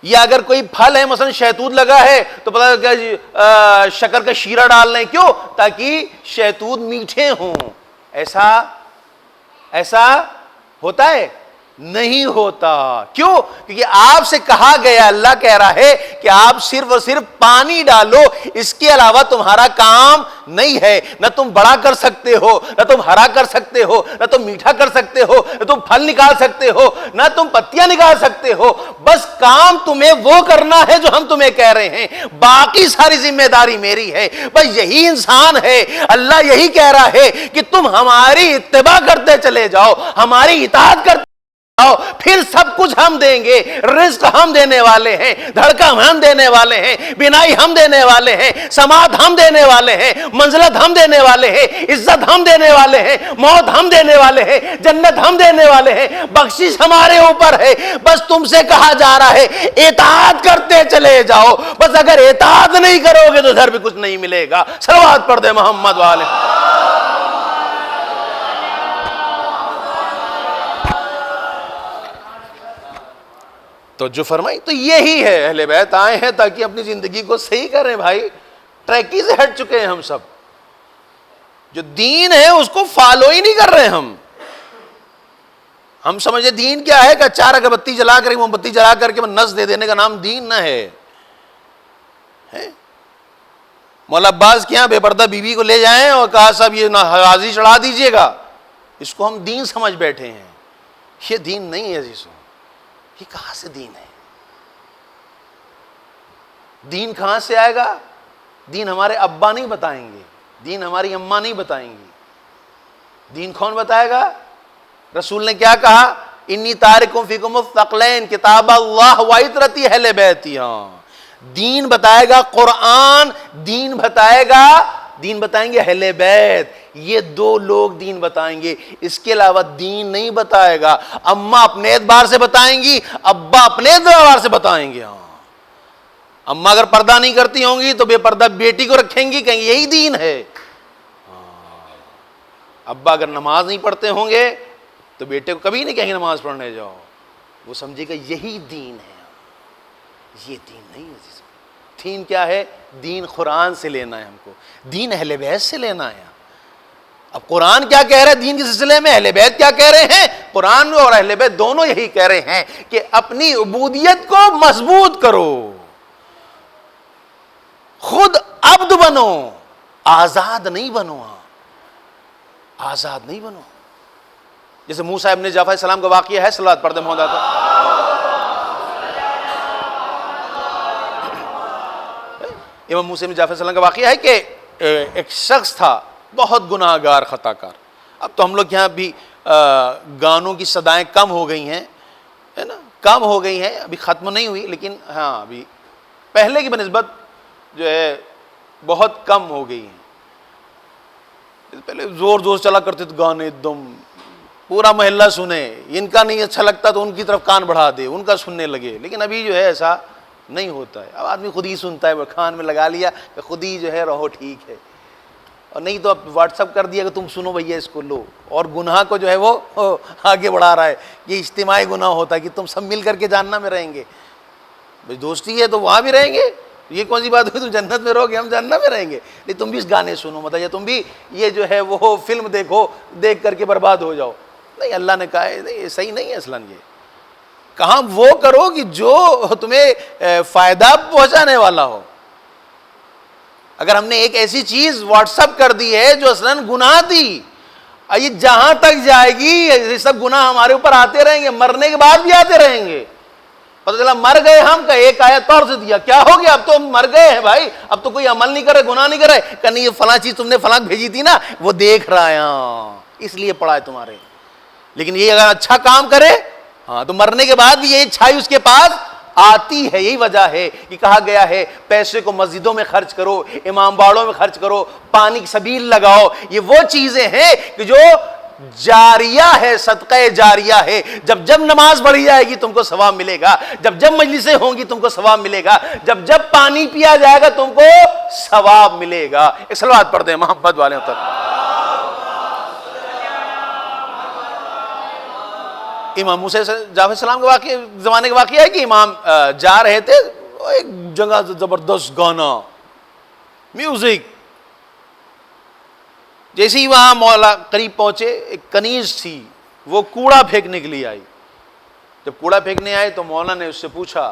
یا اگر کوئی پھل ہے مثلا شہتوت لگا ہے تو پتہ کیا شکر کا شیرہ ڈال لیں، کیوں؟ تاکہ شہتوت میٹھے ہوں۔ ایسا ہوتا ہے؟ نہیں ہوتا۔ کیوں؟ کیونکہ آپ سے کہا گیا، اللہ کہہ رہا ہے کہ آپ صرف اور صرف پانی ڈالو، اس کے علاوہ تمہارا کام نہیں ہے۔ نہ تم بڑا کر سکتے ہو، نہ تم ہرا کر سکتے ہو، نہ تم میٹھا کر سکتے ہو، نہ تم پھل نکال سکتے ہو، نہ تم پتیاں نکال سکتے ہو۔ بس کام تمہیں وہ کرنا ہے جو ہم تمہیں کہہ رہے ہیں، باقی ساری ذمہ داری میری ہے۔ بس یہی انسان ہے، اللہ یہی کہہ رہا ہے کہ تم ہماری اتباع کرتے چلے جاؤ، ہماری اطاعت کرتے پھر سب کچھ ہم دیں گے۔ رزق ہم دینے والے ہیں، دھڑکن ہم دینے والے ہیں، بینائی ہم دینے والے ہیں، سماعت ہم دینے والے ہیں، منزلت ہم دینے والے ہیں، عزت ہم دینے والے ہیں، موت ہم دینے والے ہیں، جنت ہم دینے والے ہیں، بخشش ہمارے اوپر ہے۔ بس تم سے کہا جا رہا ہے اطاعت کرتے چلے جاؤ۔ بس اگر اطاعت نہیں کرو گے تو ادھر بھی کچھ نہیں ملے گا۔ صلوات پڑھ دے محمد والے۔ تو جو فرمائی تو یہی ہے، اہل بیت آئے ہیں تاکہ اپنی زندگی کو صحیح کریں۔ بھائی ٹریکی سے ہٹ چکے ہیں ہم سب، جو دین ہے اس کو فالو ہی نہیں کر رہے ہم سمجھے دین کیا ہے کہ 4 اگربتی جلا کر موم بتی جلا کر کے نذر دے دینے کا نام دین نہ ہے۔ مولا عباس کے یہاں بے پردہ بیوی کو لے جائیں اور کہا صاحب یہ حاضری چڑھا دیجئے گا، اس کو ہم دین سمجھ بیٹھے ہیں۔ یہ دین نہیں ہے عزیزوں، یہ کہاں سے دین ہے؟ دین کہاں سے آئے گا؟ دین ہمارے ابا نہیں بتائیں گے، دین ہماری اماں نہیں بتائیں گی۔ دین کون بتائے گا؟ رسول نے کیا کہا؟ انی تارکم فیکم الثقلین کتاب اللہ و عطرتی اہل بیتی۔ دین بتائے گا قرآن، دین بتائیں گے اہل بیت۔ یہ 2 لوگ دین بتائیں گے، اس کے علاوہ دین نہیں بتائے گا۔ اماں اپنے اعتبار سے بتائیں گی، ابا اپنے اعتبار سے بتائیں گے۔ اماں اگر پردہ نہیں کرتی ہوں گی تو بے پردہ بیٹی کو رکھیں گی، کہیں گے یہی دین ہے۔ ابا اگر نماز نہیں پڑھتے ہوں گے تو بیٹے کو کبھی نہیں کہیں گے نماز پڑھنے جاؤ، وہ سمجھے گا یہی دین ہے۔ یہ دین نہیں ہے۔ دین کیا ہے؟ دین قرآن سے لینا ہے ہم کو، دین اہل بیت سے لینا ہے۔ اب قرآن کیا کہہ رہا ہے دین کے سلسلے میں، اہل بیت کیا کہہ رہے ہیں؟ قرآن اور اہل بیت دونوں یہی کہہ رہے ہیں کہ اپنی عبودیت کو مضبوط کرو، خود عبد بنو، آزاد نہیں بنو، آزاد نہیں بنو۔ جیسے موسیٰ ابن جعفر علیہ السلام کا واقعہ ہے، صلوات پڑھ دیں محمد آتا۔ امام موسیٰ ابن جعفر علیہ السلام کا واقعہ ہے کہ ایک شخص تھا بہت گناہ گار خطا کار۔ اب تو ہم لوگ یہاں بھی گانوں کی صدائیں کم ہو گئی ہیں، ہے نا، کم ہو گئی ہیں، ابھی ختم نہیں ہوئی، لیکن ہاں ابھی پہلے کی بنسبت جو ہے بہت کم ہو گئی ہیں۔ پہلے زور زور چلا کرتے تھے گانے، ایک دم پورا محلہ سنے، ان کا نہیں اچھا لگتا تو ان کی طرف کان بڑھا دے، ان کا سننے لگے۔ لیکن ابھی جو ہے ایسا نہیں ہوتا ہے، اب آدمی خود ہی سنتا ہے، کان میں لگا لیا کہ خود ہی جو ہے رہو ٹھیک ہے، اور نہیں تو اب واٹس اپ کر دیا کہ تم سنو بھیا اس کو لو، اور گناہ کو جو ہے وہ آگے بڑھا رہا ہے۔ یہ اجتماعی گناہ ہوتا ہے کہ تم سب مل کر کے جہنم میں رہیں گے، بھائی دوستی ہے تو وہاں بھی رہیں گے، یہ کون سی بات ہوئی تم جنت میں رہو گے، ہم جنت میں رہیں گے، نہیں تم بھی اس گانے سنو مطلب، یا تم بھی یہ جو ہے وہ فلم دیکھو، دیکھ کر کے برباد ہو جاؤ۔ نہیں، اللہ نے کہا ہے نہیں، صحیح نہیں ہے اصلاً۔ یہ کہاں وہ کرو کہ جو تمہیں فائدہ پہنچانے والا ہو۔ اگر ہم نے ایک ایسی چیز واٹس اپ کر دی ہے جو اصلاً گناہ تھی، یہ جہاں تک جائے گی یہ سب گناہ ہمارے اوپر آتے رہیں گے، مرنے کے بعد بھی آتے رہیں گے. پتہ چلا مر گئے ہم کا ایک آیت طور سے دیا، کیا ہو گیا اب تو مر گئے ہیں بھائی، اب تو کوئی عمل نہیں کرے، گناہ نہیں کرے، کہ نہیں یہ فلاں چیز تم نے فلاں بھیجی تھی نا وہ دیکھ رہا ہے اس لیے پڑھا ہے تمہارے. لیکن یہ اگر اچھا کام کرے ہاں تو مرنے کے بعد بھی یہ اچھائی اس کے پاس آتی ہے. یہی وجہ ہے کہ کہا گیا ہے پیسے کو مسجدوں میں خرچ کرو، امام باڑوں میں خرچ کرو، پانی کی سبیل لگاؤ. یہ وہ چیزیں ہیں کہ جو جاریہ ہے، صدقہ جاریہ ہے. جب جب نماز پڑھی جائے گی تم کو ثواب ملے گا، جب جب مجلسیں ہوں گی تم کو ثواب ملے گا، جب جب پانی پیا جائے گا تم کو ثواب ملے گا. ایک صلوات پڑھ دیں محبت والوں تک. امام موسیٰ جعفر السلام کے واقعہ زمانے کے واقعہ ہے کہ امام جا رہے تھے، ایک جگہ زبردست گانا، میوزک. جیسے ہی وہاں مولا قریب پہنچے، ایک کنیز تھی وہ کوڑا پھینکنے کے لیے آئی. جب کوڑا پھینکنے آئے تو مولا نے اس سے پوچھا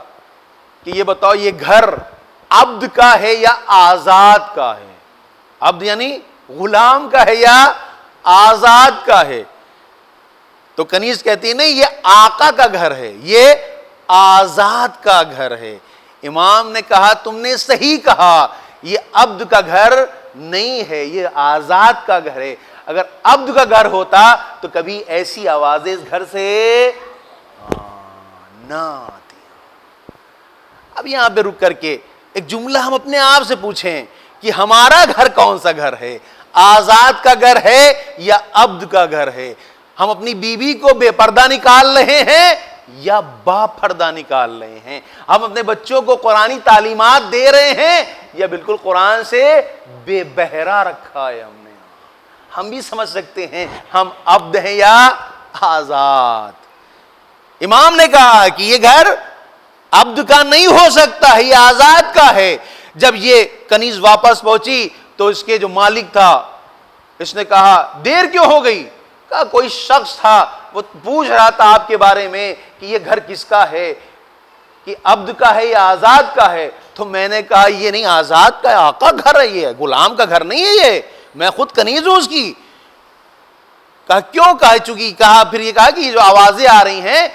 کہ یہ بتاؤ یہ گھر عبد کا ہے یا آزاد کا ہے؟ عبد یعنی غلام کا ہے یا آزاد کا ہے؟ تو کنیز کہتی ہے نہیں یہ آقا کا گھر ہے، یہ آزاد کا گھر ہے. امام نے کہا تم نے صحیح کہا، یہ عبد کا گھر نہیں ہے، یہ آزاد کا گھر ہے. اگر عبد کا گھر ہوتا تو کبھی ایسی آوازیں اس گھر سے نہ آتی. اب یہاں پہ رک کر کے ایک جملہ ہم اپنے آپ سے پوچھیں کہ ہمارا گھر کون سا گھر ہے؟ آزاد کا گھر ہے یا عبد کا گھر ہے؟ ہم اپنی بیوی کو بے پردہ نکال رہے ہیں یا با پردہ نکال رہے ہیں؟ ہم اپنے بچوں کو قرآنی تعلیمات دے رہے ہیں یا بالکل قرآن سے بے بہرا رکھا ہے ہم نے؟ ہم بھی سمجھ سکتے ہیں ہم عبد ہیں یا آزاد. امام نے کہا کہ یہ گھر عبد کا نہیں ہو سکتا ہے، یہ آزاد کا ہے. جب یہ کنیز واپس پہنچی تو اس کے جو مالک تھا اس نے کہا دیر کیوں ہو گئی؟ کہا کوئی شخص تھا وہ پوچھ رہا تھا آپ کے بارے میں کہ یہ گھر کس کا ہے، کہ عبد کا ہے یا آزاد کا ہے. تو میں نے کہا یہ نہیں آزاد کا ہے، آقا گھر ہے، یہ غلام کا گھر نہیں ہے، یہ میں خود کنیز ہوں اس کی. کہا کیوں؟ کہا چونکہ کہا پھر یہ کہا کہ یہ جو آوازیں آ رہی ہیں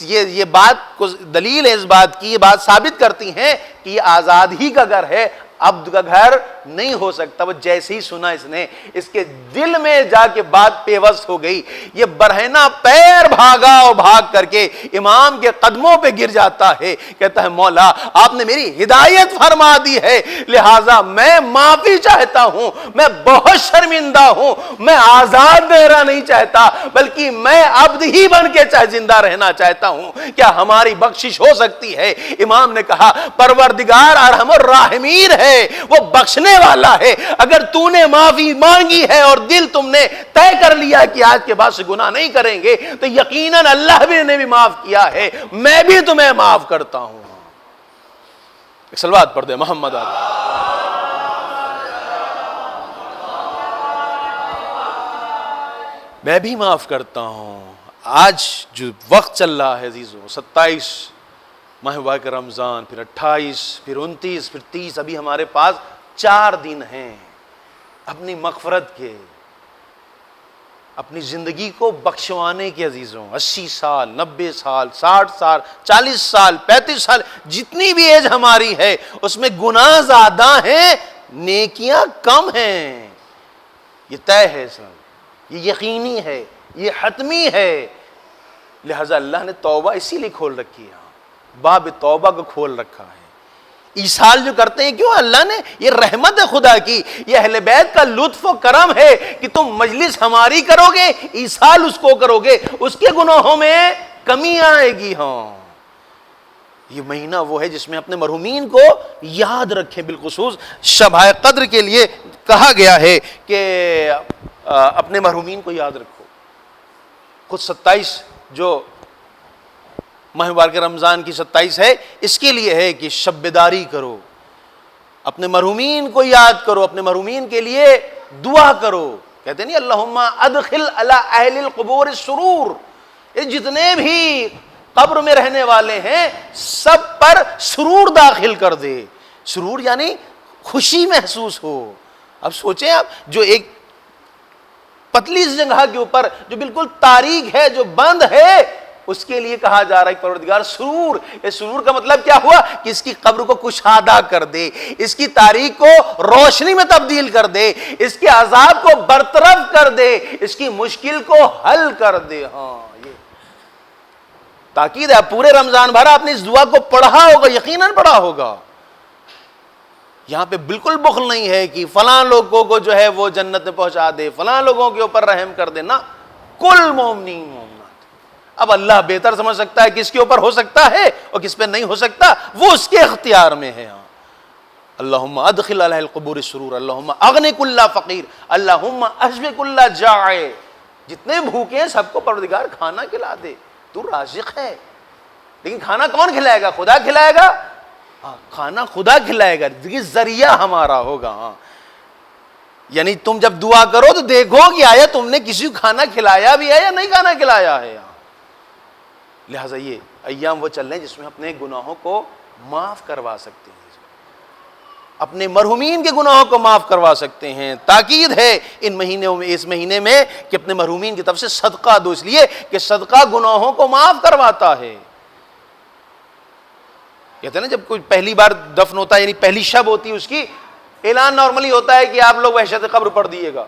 یہ بات کو دلیل ہے اس بات کی، یہ بات ثابت کرتی ہیں کہ یہ آزاد ہی کا گھر ہے، عبد کا گھر نہیں ہو سکتا. وہ جیسے ہی سنا اس نے اس کے دل میں جا کے بات پیوست ہو گئی. یہ برہنہ پیر بھاگا اور بھاگ کر کے امام کے قدموں پہ گر جاتا ہے، کہتا ہے مولا آپ نے میری ہدایت فرما دی ہے، لہٰذا میں معافی چاہتا ہوں، میں بہت شرمندہ ہوں، میں آزاد رہنا نہیں چاہتا بلکہ میں عبد ہی بن کے زندہ رہنا چاہتا ہوں. کیا ہماری بخشش ہو سکتی ہے؟ امام نے کہا پروردگار ارحم الراحمین ہے، وہ بخشنے والا ہے. اگر تو نے معافی مانگی ہے اور دل تم نے طے کر لیا کہ آج کے بعد سے گناہ نہیں کریں گے تو یقیناً اللہ بھی نے بھی معاف کیا ہے، میں بھی تمہیں معاف کرتا ہوں. ایک صلوات پڑھ دے محمد آدھا. میں بھی معاف کرتا ہوں. آج جو وقت چل رہا ہے عزیزو، 27 ماہ مبارک رمضان، پھر 28، پھر 29، پھر 30، ابھی ہمارے پاس 4 دن ہیں اپنی مغفرت کے، اپنی زندگی کو بخشوانے کے. عزیزوں 80 سال، 90 سال، 60 سال، 40 سال، 35 سال، جتنی بھی ایج ہماری ہے اس میں گناہ زیادہ ہیں، نیکیاں کم ہیں. یہ طے ہے سب، یہ یقینی ہے، یہ حتمی ہے. لہذا اللہ نے توبہ اسی لیے کھول رکھی ہے، باب توبہ کو کھول رکھا ہے. ایصال جو کرتے ہیں کیوں؟ اللہ نے، یہ رحمت ہے خدا کی، یہ اہل بیت کا لطف و کرم ہے کہ تم مجلس ہماری کرو گے، ایصال اس کو کرو گے، اس کے گناہوں میں کمی آئے گی. ہاں یہ مہینہ وہ ہے جس میں اپنے مرحومین کو یاد رکھیں. بالخصوص شب قدر کے لیے کہا گیا ہے کہ اپنے مرحومین کو یاد رکھو. خود 27 جو ماہ مبارک رمضان کی 27 ہے اس کے لیے ہے کہ شب بیداری کرو، اپنے مرحومین کو یاد کرو، اپنے مرحومین کے لیے دعا کرو. کہتے نہیں اللہم ادخل علی اہل القبور السرور، یہ جتنے بھی قبر میں رہنے والے ہیں سب پر سرور داخل کر دے. سرور یعنی خوشی محسوس ہو. اب سوچیں آپ, جو ایک پتلی سی جگہ کے اوپر جو بالکل تاریک ہے, جو بند ہے, اس کے لیے کہا جا رہا ہے پروردگار سرور. یہ سرور کا مطلب کیا ہوا کہ اس کی قبر کو کشادہ کر دے, اس کی تاریک کو روشنی میں تبدیل کر دے, اس کے عذاب کو برطرف کر دے, اس کی مشکل کو حل کر دے. ہاں یہ تاکید ہے. پورے رمضان بھر آپ نے اس دعا کو پڑھا ہوگا, یقیناً پڑھا ہوگا. یہاں پہ بالکل بخل نہیں ہے کہ فلاں لوگوں کو جو ہے وہ جنت میں پہنچا دے, فلاں لوگوں کے اوپر رحم کر دے. نہ, کل مومنین مومنات. اب اللہ بہتر سمجھ سکتا ہے کس کے اوپر ہو سکتا ہے اور کس پہ نہیں ہو سکتا, وہ اس کے اختیار میں ہے. اللہم ادخل علیہ القبور سرور, اللہم اغن کل فقیر, اللہم اشب کل جائع. جتنے بھوکے ہیں سب کو پروردگار کھانا کھلا دے. تو رازق ہے, لیکن کھانا کون کھلائے گا؟ خدا کھلائے گا. کھانا خدا کھلائے گا, یہ ذریعہ ہمارا ہوگا. یعنی تم جب دعا کرو تو دیکھو کہ آیا تم نے کسی کو کھانا کھلایا بھی ہے یا نہیں کھانا کھلایا ہے. لہٰذا یہ ایام وہ چل رہے ہیں جس میں اپنے گناہوں کو معاف کروا سکتے ہیں, اپنے مرحومین کے گناہوں کو معاف کروا سکتے ہیں. تاکید ہے ان مہینوں میں, اس مہینے میں, کہ اپنے مرحومین کی طرف سے صدقہ دو, اس لیے کہ صدقہ گناہوں کو معاف کرواتا ہے. کہتے ہیں نا جب کوئی پہلی بار دفن ہوتا ہے, یعنی پہلی شب ہوتی ہے, اس کی اعلان نارملی ہوتا ہے کہ آپ لوگ وحشت قبر پڑھ دیئے گا,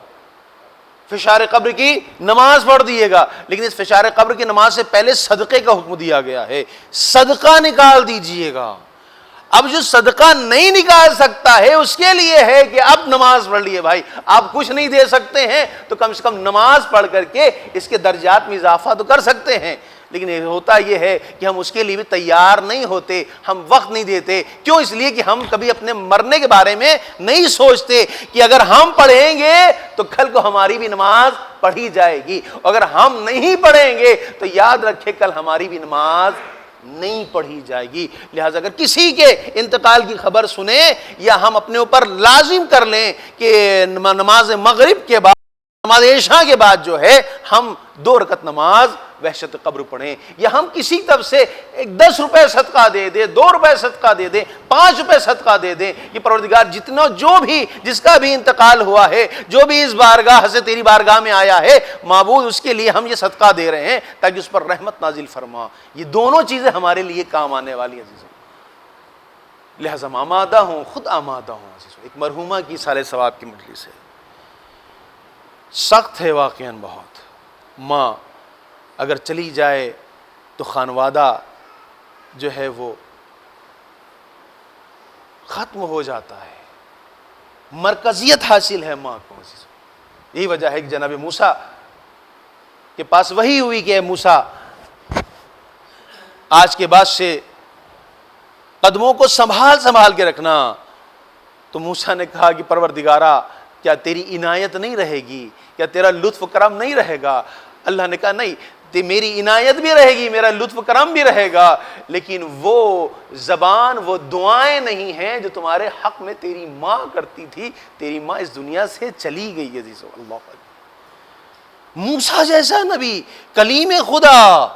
فشار قبر کی نماز پڑھ دیئے گا. لیکن اس فشار قبر کی نماز سے پہلے صدقے کا حکم دیا گیا ہے, صدقہ نکال دیجئے گا. اب جو صدقہ نہیں نکال سکتا ہے اس کے لیے ہے کہ اب نماز پڑھ لیے. بھائی آپ کچھ نہیں دے سکتے ہیں تو کم سے کم نماز پڑھ کر کے اس کے درجات میں اضافہ تو کر سکتے ہیں. لیکن ہوتا یہ ہے کہ ہم اس کے لیے بھی تیار نہیں ہوتے, ہم وقت نہیں دیتے. کیوں؟ اس لیے کہ ہم کبھی اپنے مرنے کے بارے میں نہیں سوچتے کہ اگر ہم پڑھیں گے تو کل کو ہماری بھی نماز پڑھی جائے گی, اگر ہم نہیں پڑھیں گے تو یاد رکھے کل ہماری بھی نماز نہیں پڑھی جائے گی. لہٰذا اگر کسی کے انتقال کی خبر سنیں یا ہم اپنے اوپر لازم کر لیں کہ نماز مغرب کے بعد, نماز عشاء کے بعد جو ہے ہم 2 رکعت نماز وحشت قبر پڑھیں, یا ہم کسی طرف سے 10 روپے صدقہ دے دیں, 2 روپے صدقہ دے دیں, 5 روپے صدقہ دے دیں, یہ پروردگار جتنا جو بھی جس کا بھی انتقال ہوا ہے, جو بھی اس بارگاہ سے تیری بارگاہ میں آیا ہے معبود, اس کے لیے ہم یہ صدقہ دے رہے ہیں تاکہ اس پر رحمت نازل فرما. یہ دونوں چیزیں ہمارے لیے کام آنے والی ہیں عزیزوں. لہذا آمادہ ہوں, خود آمادہ ہوں عزیزوں. ایک مرحومہ کی سال ثواب کی مجلس ہے, سخت ہے واقعاً بہت. ماں اگر چلی جائے تو خانوادہ جو ہے وہ ختم ہو جاتا ہے, مرکزیت حاصل ہے ماں کو. یہی وجہ ہے کہ جناب موسیٰ کے پاس وحی ہوئی کہ اے موسیٰ آج کے بعد سے قدموں کو سنبھال کے رکھنا. تو موسیٰ نے کہا کہ پروردگارا کیا تیری عنایت نہیں رہے گی, کیا تیرا لطف کرم نہیں رہے گا؟ اللہ نے کہا نہیں, میری عنایت بھی رہے گی, میرا لطف کرم بھی رہے گا, لیکن وہ زبان, وہ دعائیں نہیں ہیں جو تمہارے حق میں تیری ماں کرتی تھی. تیری ماں اس دنیا سے چلی گئی ہے عزیزو. اللہ اکبر. موسیٰ جیسا نبی, کلیم خدا,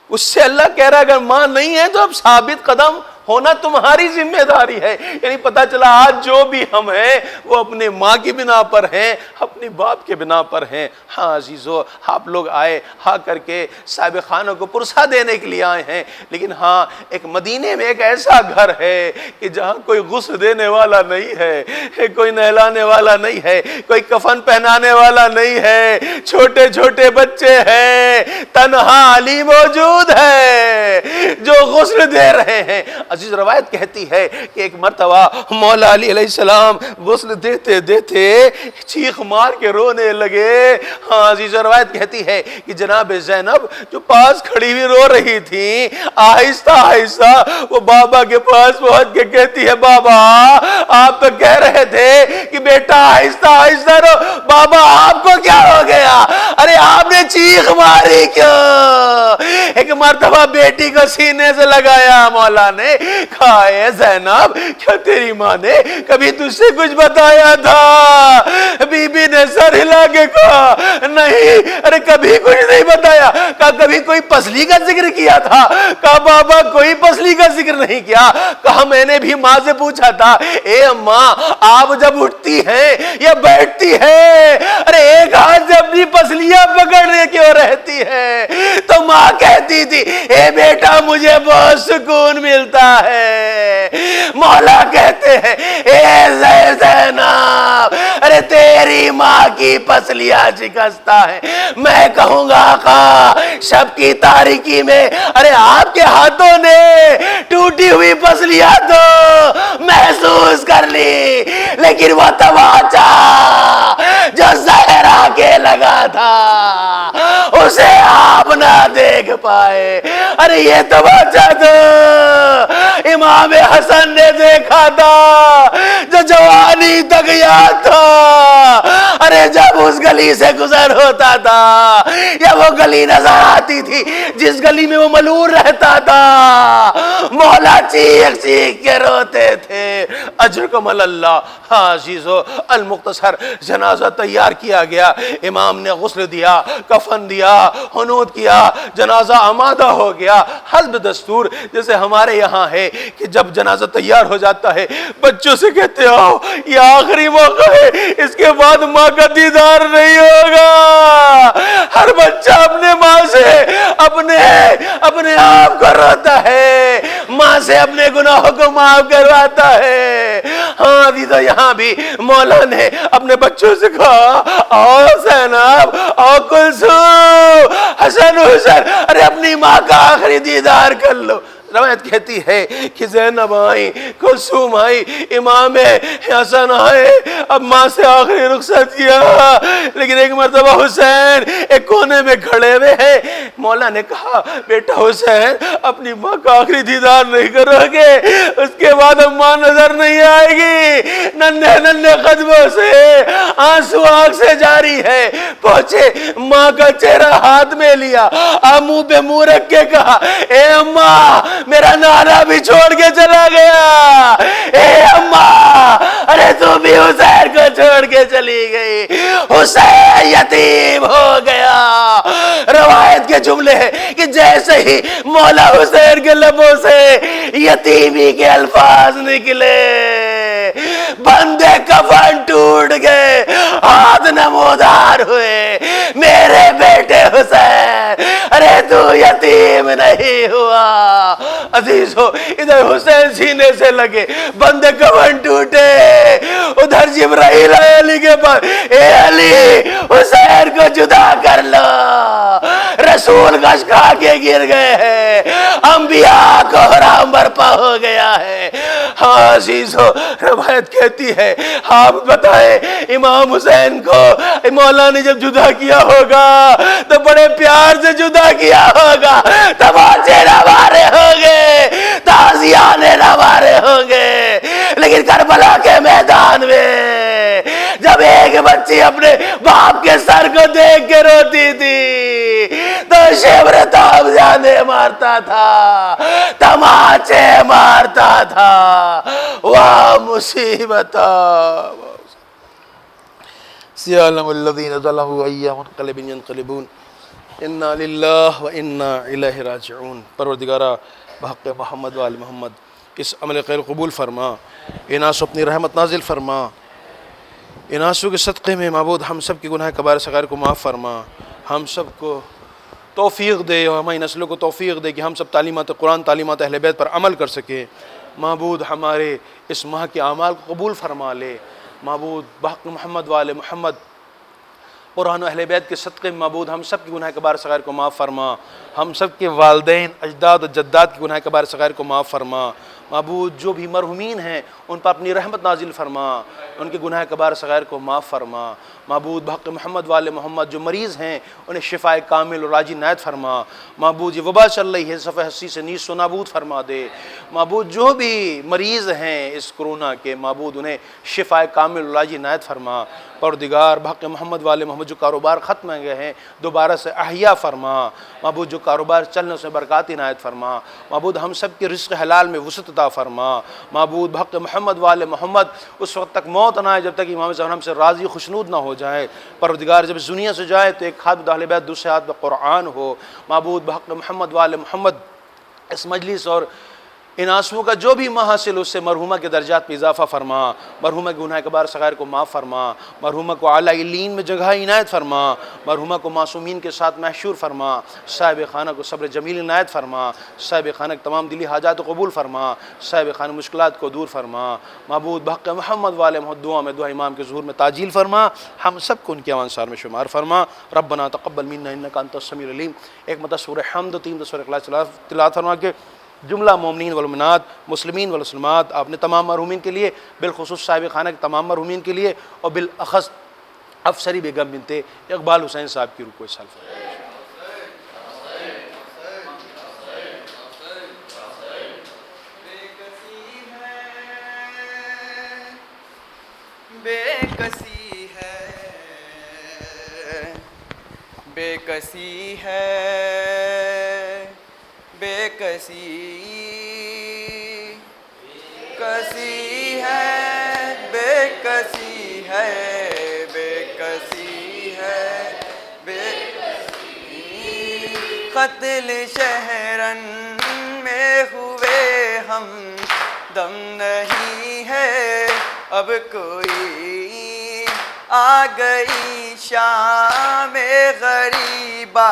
اس سے اللہ کہہ رہا ہے اگر ماں نہیں ہے تو اب ثابت قدم ہونا تمہاری ذمہ داری ہے. یعنی پتہ چلا آج جو بھی ہم ہیں وہ اپنے ماں کی بنا پر ہیں, اپنے باپ کے بنا پر ہیں. ہاں عزیزو, آپ لوگ آئے ہاں کر کے صاحب خانوں کو پرسہ دینے کے لیے آئے ہیں, لیکن ہاں ایک مدینے میں ایک ایسا گھر ہے کہ جہاں کوئی غسل دینے والا نہیں ہے, کوئی نہلانے والا نہیں ہے, کوئی کفن پہنانے والا نہیں ہے, چھوٹے چھوٹے بچے ہیں, تنہا علی موجود ہے جو غسل دے رہے ہیں. عزیز روایت کہتی ہے کہ ایک مرتبہ مولا علی علیہ السلام غسل دیتے دیتے چیخ مار کے رونے لگے. ہاں عزیز روایت کہتی ہے کہ جناب زینب جو پاس کھڑی ہوئی رو رہی تھی, آہستہ آہستہ وہ بابا کے پاس پہنچ کے کہتی ہے بابا آپ تو کہہ رہے تھے کہ بیٹا آہستہ آہستہ رو, بابا آپ کو کیا ہو گیا؟ ارے آپ نے چیخ ماری کیوں؟ ایک مرتبہ بیٹی کو سینے سے لگایا مولا نے, کہا اے زینب کیا تیری ماں نے کبھی تجھ سے کچھ بتایا تھا؟ بی بی نے سر ہلا کے کہا نہیں نہیں، ارے کبھی کچھ نہیں بتایا. کہا کبھی کوئی پسلی کا ذکر کیا تھا؟ کہا بابا کوئی پسلی کا ذکر نہیں کیا. کہا میں نے بھی ماں سے پوچھا تھا، اے اماں آپ جب اٹھتی ہیں یا بیٹھتی ہیں، ارے ایک ہاتھ سے اپنی پسلیاں پکڑنے کیوں رہتی ہے؟ تو ماں کہتی تھی اے بیٹا مجھے بہت سکون ملتا ہے. مولا کہتے ہیں اے زینب، ارے تیری ماں کی پسلیاں شکستہ ہے. میں کہوں گا آقا شب کی تاریکی میں ارے آپ کے ہاتھوں نے ٹوٹی ہوئی پسلیاں تو محسوس کر لی، لیکن وہ تماچا جو زہرا کے لگا تھا اسے آپ نہ دیکھ پائے. ارے یہ تماچا تو امام حسن نے دیکھا تھا جو جوانی تک یاد تھا. ارے جب اس گلی سے گزر ہوتا تھا یا وہ گلی نظر آتی تھی جس گلی میں وہ ملور رہتا تھا، مولا چیخ چیخ کے روتے تھے. اجرکم اللہ. ہاں عزیزو المختصر جنازہ تیار کیا گیا، امام نے غسل دیا، کفن دیا، حنوط کیا، جنازہ آمادہ ہو گیا. حسب دستور جیسے ہمارے یہاں ہے کہ جب جنازہ تیار ہو جاتا ہے بچوں سے کہتے ہو یہ آخری موقع ہے، اس کے بعد ماں کا دیدار نہیں ہوگا. ہر بچہ اپنے ماں سے اپنے آپ کو روتا ہے، ماں سے اپنے گناہوں کو معاف کرواتا ہے. ہاں عزیزو یہاں بھی مولا نے اپنے بچوں سے کہا آؤ زینب، آؤ کلثوم، حسن حسین، ارے اپنی ماں کا آخری دیدار کر لو. روایت کہتی ہے کہ زینب آئی، کلثوم آئی، امام حسن آئے، اب ماں سے آخری رخصت کیا، لیکن ایک مرتبہ حسین ایک کونے میں کھڑے ہوئے ہیں. مولا نے کہا بیٹا حسین اپنی ماں کا آخری دیدار نہیں کرو گے، اس کے بعد اب ماں نظر نہیں آئے گی. ننھے ننھے قدموں سے آنسو آنکھ سے جاری ہے. پہنچے ماں کا چہرہ ہاتھ میں لیا، منہ پہ منہ رکھ کے کہا اے اماں میرا نانا بھی چھوڑ کے چلا گیا. اے اماں ارے تو بھی حسین کو چھوڑ کے چلی گئی، حسین یتیم ہو گیا. روایت کے جملے ہیں کہ جیسے ہی مولا حسین کے لبوں سے یتیمی کے الفاظ نکلے بندے کفن ٹوٹ گئے، ہاتھ نمودار ہوئے. میرے بیٹے حسین ارے تو یتیم نہیں ہوا. عزیزو ادھر حسین سینے سے لگے، بندے کفن ٹوٹے، ادھر جبرائیل آئے علی کے پاس، اے علی حسین کو جدا کر لو. رسول گش کھا کے گر گئے ہیں، انبیاء کو حرام برپا ہو گیا ہے. ہاں عزیزو روایت کہتی ہے آپ بتائیں امام حسین کو مولا نے جب جدا کیا ہوگا تو بڑے پیار سے جدا کیا ہوگا، تماچے نوارے ہوں گے، تازیانے نوارے ہوں گے. لیکن کربلا کے میدان میں جب ایک بچی اپنے باپ کے سر کو دیکھ کے روتی تھی تو شبر تاب جانے مارتا تھا، تماچے مارتا تھا. واہ مصیبت سیعلم الذین ظلموا ای منقلب ینقلبون انا للہ و انا الیہ راجعون. پروردگارہ بحق محمد و آل محمد اس عمل خیر قبول فرما، ان آنسو اپنی رحمت نازل فرما. ان آنسو کے صدقے میں معبود ہم سب کی گناہ کبائر صغائر کو معاف فرما، ہم سب کو توفیق دے اور ہماری نسلوں کو توفیق دے کہ ہم سب تعلیمات قرآن، تعلیمات اہل بیت پر عمل کر سکیں. معبود ہمارے اس ماہ کے اعمال کو قبول فرما لے. معبود بحق محمد و آل محمد قرآن و اہل بیت کے صدقے میں معبود ہم سب کی گناہ کبائر صغائر کو معاف فرما، ہم سب کے والدین، اجداد و جداد کی گناہ کبائر صغائر کو معاف فرما. معبود جو بھی مرحومین ہیں ان پر اپنی رحمت نازل فرما، ان کے گناہ کبائر صغائر کو معاف فرما. معبود بحق محمد و آل محمد جو مریض ہیں انہیں شفاء کامل اور راجی عنایت فرما. معبود یہ وبا چل رہی ہے صفحہ ہستی سے نیز و نابود فرما دے. معبود جو بھی مریض ہیں اس کرونا کے، معبود انہیں شفاء کامل اور راجی عنایت فرما. پروردگار بحق محمد والے محمد جو کاروبار ختم ہو گئے ہیں دوبارہ سے احیا فرما معبود، جو کاروبار چلنے اس میں برکات عنایت فرما معبود، ہم سب کے رزق حلال میں وسعت عطا فرما معبود، بحق محمد والے محمد اس وقت تک موت نہ آئے جب تک امام زمان ہم سے راضی خوشنود نہ ہو جائے، پروردگار جب اس دنیا سے جائے تو ایک ہاتھ اہل بیت دوسرے ہاتھ میں قرآن ہو معبود، بحق محمد والے محمد اس مجلس اور ان آنسوؤں کا جو بھی محاصل اس سے مرحومہ کے درجات پہ اضافہ فرما، مرحومہ کے گناہ کبار صغائر کو معاف فرما، مرحومہ کو اعلیٰ علیین میں جگہ عنایت فرما، مرحومہ کو معصومین کے ساتھ محشور فرما، صاحب خانہ کو صبر جمیل عنایت فرما، صاحب خانہ کے تمام دلی حاجات کو قبول فرما، صاحب خانہ مشکلات کو دور فرما معبود، بحق محمد والے محمد دعا میں دعا امام کے ظہور میں تعجیل فرما، ہم سب کو ان کے انصار میں شمار فرما۔ ربنا تقبل منا انک انت السمیع العلیم۔ ایک مرتبہ سورہ حمد و 3 سورہ اخلاص تلاوت فرما کے جملہ مومنین والمؤمنات، مسلمین والمسلمات، آپ نے تمام مرحومین کے لیے، بالخصوص صاحب خانہ کے تمام مرحومین کے لیے، اور بالاخص افسری بیگم بنت اقبال حسین صاحب کی روح کو اصال فرمائے۔ بے کسی ہے، بے کسی ہے، بے کسی کسی ہے، بے کسی ہے، بے کسی ہے، بے کسی قتل شہرن میں ہوئے ہم دم نہیں ہے اب کوئی، آ گئی شام غریبا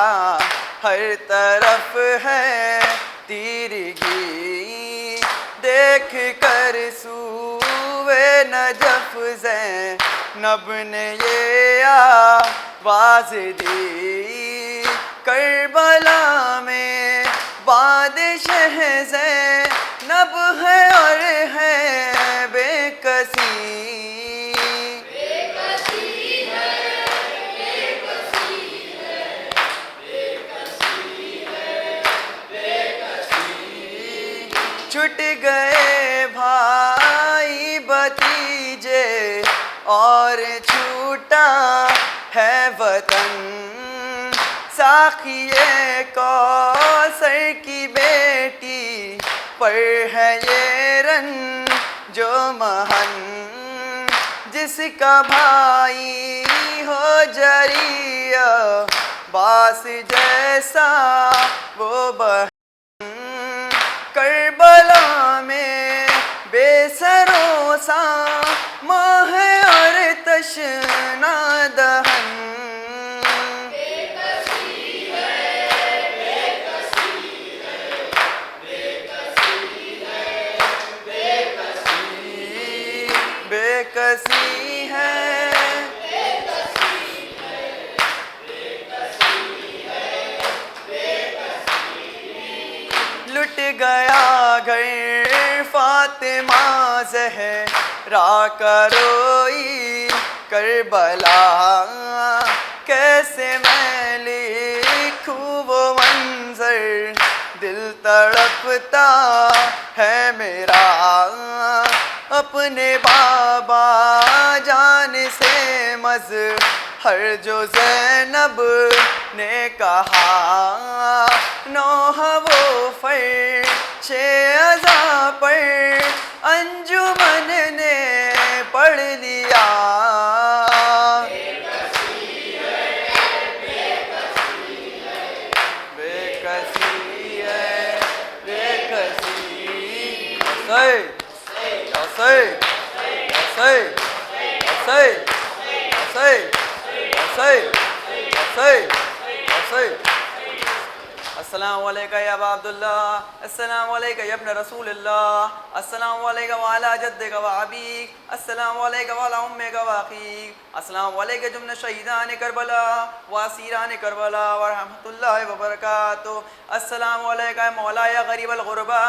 ہر طرف ہے تیرگی، دیکھ کر سوئے نجف زینب نے یہ آواز دی، کربلا میں بادشاہ زینب ہے اور ہے بے کسی، چھٹ گئے بھائی بھتیجے اور چھوٹا ہے وطن، ساقیے کوثر کی بیٹی پر ہے یہ رن جو مہن، جس کا بھائی ہو جریہ باس جیسا وہ بہن، کربلا میں بے سرو سا ماہ اور تشنا دہن، بے کسی ہے، بے کسی ہے، بے کسی ہے، بے کسی، بے کسی ہے، لٹ گیا گھر فاطمہ زہرا کا روئی کربلا، کیسے میں لکھوں وہ منظر دل تڑپتا ہے میرا، اپنے بابا جان سے مظہر جو زینب نے کہا، نوح وہ فرش عزا پر انجمن نے پڑھ لیا، بے کسی ہے، بے کسی ہے، بے کسی ہے، بے کسی، السلام علیکم یا ابا عبداللہ، السلام علیکم یا ابن رسول اللہ، السلام علیکم وعلی جدک و ابیک، السلام علیکم وعلی امک و اخیک، السلام علیکم جملہ شہیدان کربلا و اسیران کربلا ورحمۃ اللہ وبرکاتہ، السلام علیکم مولاي غریب الغربا،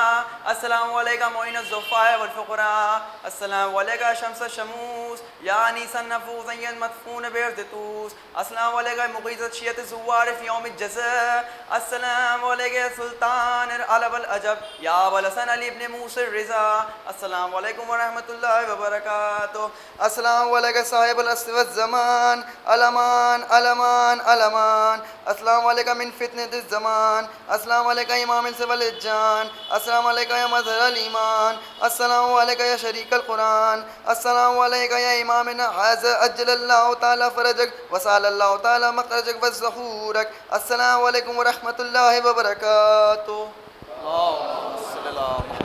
السلام علیکم معین الضعفاء والفقراء، السلام علیکم شمس الشموس یا انیس النفوس مدفون بارض طوس، السلام علیکم مغیث شیعة الزوار فی یوم الجزاء، السلام السلام علیکم یا سلطان العلب العجب یا ابو الحسن علی ابن موسی الرضا السلام علیکم ورحمۃ اللہ وبرکاتہ السلام علیکم صاحب العصر والزمان الامان الامان الامان السلام علیکم من فتنة الزمان السلام علیکم امام السب الجان السلام علیکم یا مظہر الایمان السلام علیکم یا شریک القرآن السلام علیکم یا امامنا حاضر اجل اللہ تعالی فرجک وسال اللہ تعالی مخرجک وظہورک السلام علیکم ورحمۃ اللہ وبرکاتہ اللہم صلی اللہ